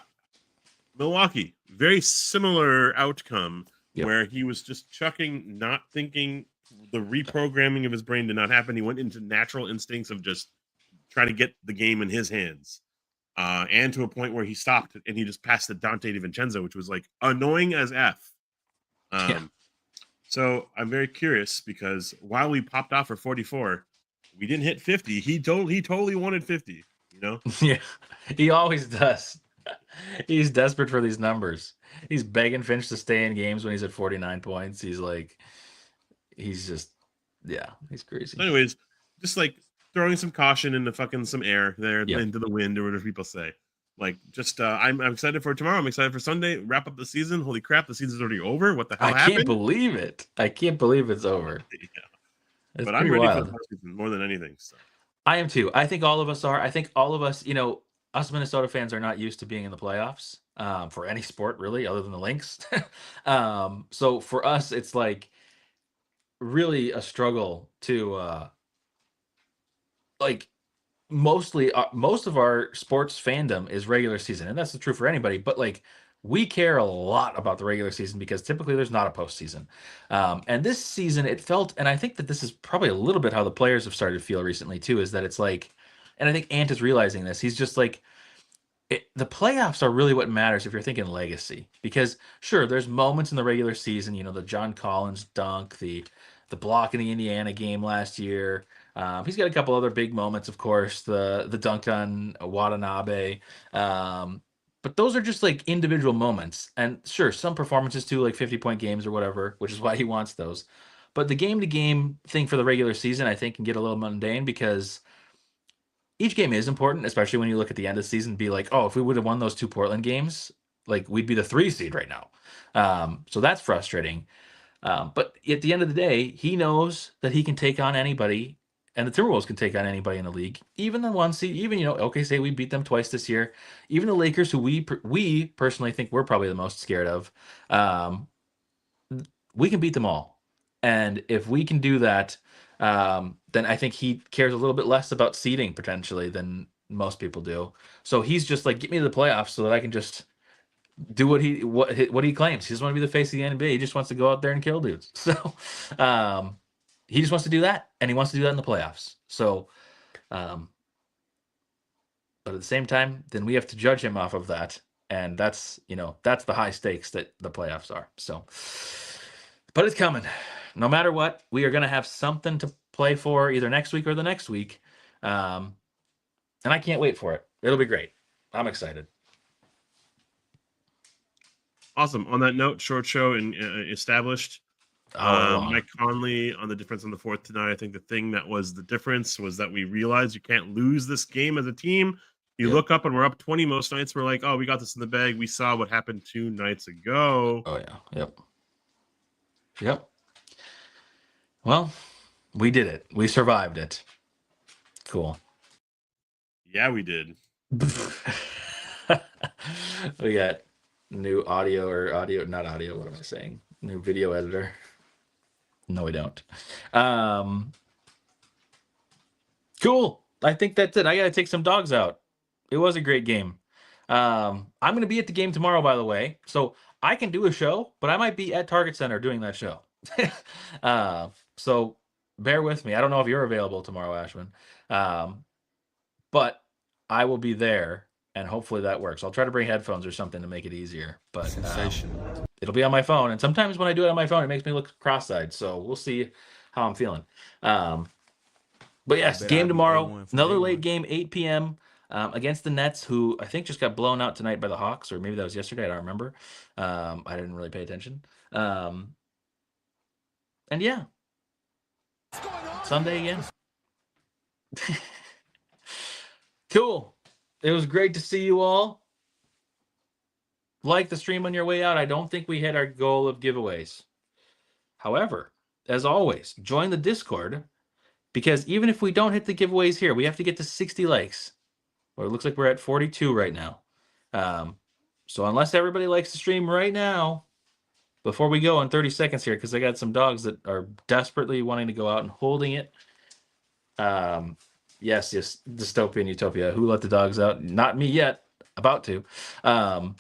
Milwaukee, very similar outcome where he was just chucking, not thinking. The reprogramming of his brain did not happen. He went into natural instincts of just trying to get the game in his hands. And to a point where he stopped and he just passed to Donte DiVincenzo, which was annoying as F. So I'm very curious, because while we popped off for 44, we didn't hit 50. He totally wanted 50, Yeah, he always does. He's desperate for these numbers. He's begging Finch to stay in games when he's at 49 points. He's just, he's crazy. So anyways, just throwing some caution into some air there into the wind, or whatever people say. I'm excited for tomorrow. I'm excited for Sunday. Wrap up the season. Holy crap, the season's already over. What the hell happened? I can't believe it. I can't believe it's over. But I'm ready for the postseason more than anything. So. I am too. I think all of us are. I think all of us, us Minnesota fans are not used to being in the playoffs for any sport, really, other than the Lynx. So for us, it's really a struggle to most of our sports fandom is regular season, and that's true for anybody, but we care a lot about the regular season, because typically there's not a postseason. And this season it felt, and I think that this is probably a little bit how the players have started to feel recently too, is that it's and I think Ant is realizing this. He's just the playoffs are really what matters if you're thinking legacy, because sure, there's moments in the regular season, the John Collins dunk, the block in the Indiana game last year. He's got a couple other big moments, of course, the dunk on Watanabe. But those are just individual moments. And sure, some performances too, 50-point games or whatever, which is why he wants those. But the game-to-game thing for the regular season, I think, can get a little mundane, because each game is important, especially when you look at the end of the season and be oh, if we would have won those 2 Portland games, we'd be the 3 seed right now. So that's frustrating. But at the end of the day, he knows that he can take on anybody And the Timberwolves can take on anybody in the league, even the 1 seed, even, say we beat them twice this year, even the Lakers, who we personally think we're probably the most scared of. We can beat them all. And if we can do that, then I think he cares a little bit less about seeding potentially than most people do. So he's just like, get me to the playoffs so that I can just do what he claims. He doesn't want to be the face of the NBA. He just wants to go out there and kill dudes. So he just wants to do that, and he wants to do that in the playoffs. So, but at the same time, then we have to judge him off of that, and that's the high stakes that the playoffs are. So, but it's coming. No matter what, we are going to have something to play for either next week or the next week, and I can't wait for it. It'll be great. I'm excited. Awesome. On that note, short show and established. Mike Conley on the difference on the fourth tonight. I think the thing that was the difference was that we realized you can't lose this game as a team. You look up and we're up 20 most nights. We're like, oh, we got this in the bag. We saw what happened 2 nights ago. Oh, yeah. Yep. Well, we did it. We survived it. Cool. Yeah, we did. We got new not audio. What am I saying? New video editor. No, we don't. Cool. I think that's it. I got to take some dogs out. It was a great game. I'm going to be at the game tomorrow, by the way. So I can do a show, but I might be at Target Center doing that show. So bear with me. I don't know if you're available tomorrow, Ashman. But I will be there, and hopefully that works. I'll try to bring headphones or something to make it easier. But it'll be on my phone. And sometimes when I do it on my phone, it makes me look cross-eyed. So we'll see how I'm feeling. But yes, game tomorrow. Another late game, 8 p.m. Against the Nets, who I think just got blown out tonight by the Hawks, or maybe that was yesterday. I don't remember. I didn't really pay attention. And yeah, Sunday again. Cool. It was great to see you all. Like the stream on your way out. I don't think we hit our goal of giveaways. However, as always, join the Discord, because even if we don't hit the giveaways here, we have to get to 60 likes. Well, it looks like we're at 42 right now. So unless everybody likes the stream right now, before we go in 30 seconds here, because I got some dogs that are desperately wanting to go out and holding it. Yes, Dystopia and Utopia. Who let the dogs out? Not me yet. About to. But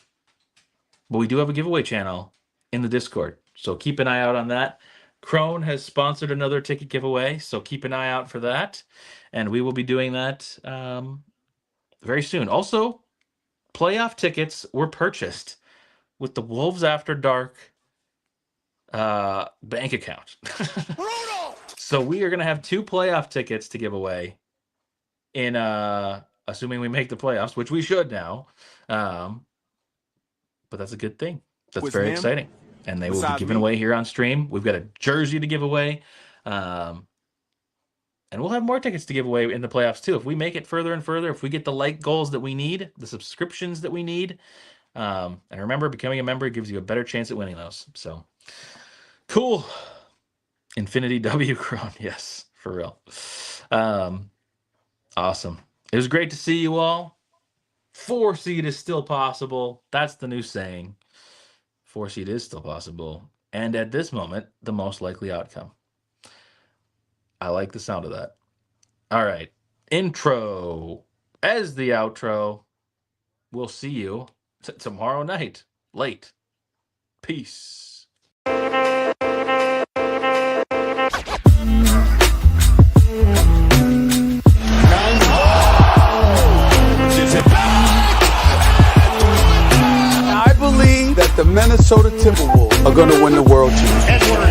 we do have a giveaway channel in the Discord. So keep an eye out on that. Crone has sponsored another ticket giveaway. So keep an eye out for that. And we will be doing that very soon. Also, playoff tickets were purchased with the Wolves After Dark bank account. So we are going to have 2 playoff tickets to give away in assuming we make the playoffs, which we should now. But that's a good thing. That's very exciting. And they will be given away here on stream. We've got a jersey to give away. And we'll have more tickets to give away in the playoffs too. If we make it further and further, if we get the like goals that we need, the subscriptions that we need. And remember, becoming a member gives you a better chance at winning those. So cool. Infinity W Crown. Yes, for real. Awesome. It was great to see you all. 4 seed is still possible. That's the new saying. 4 seed is still possible. And at this moment, the most likely outcome. I like the sound of that. All right. Intro as the outro. We'll see you tomorrow night. Late. Peace. I believe that the Minnesota Timberwolves are going to win the World Championship.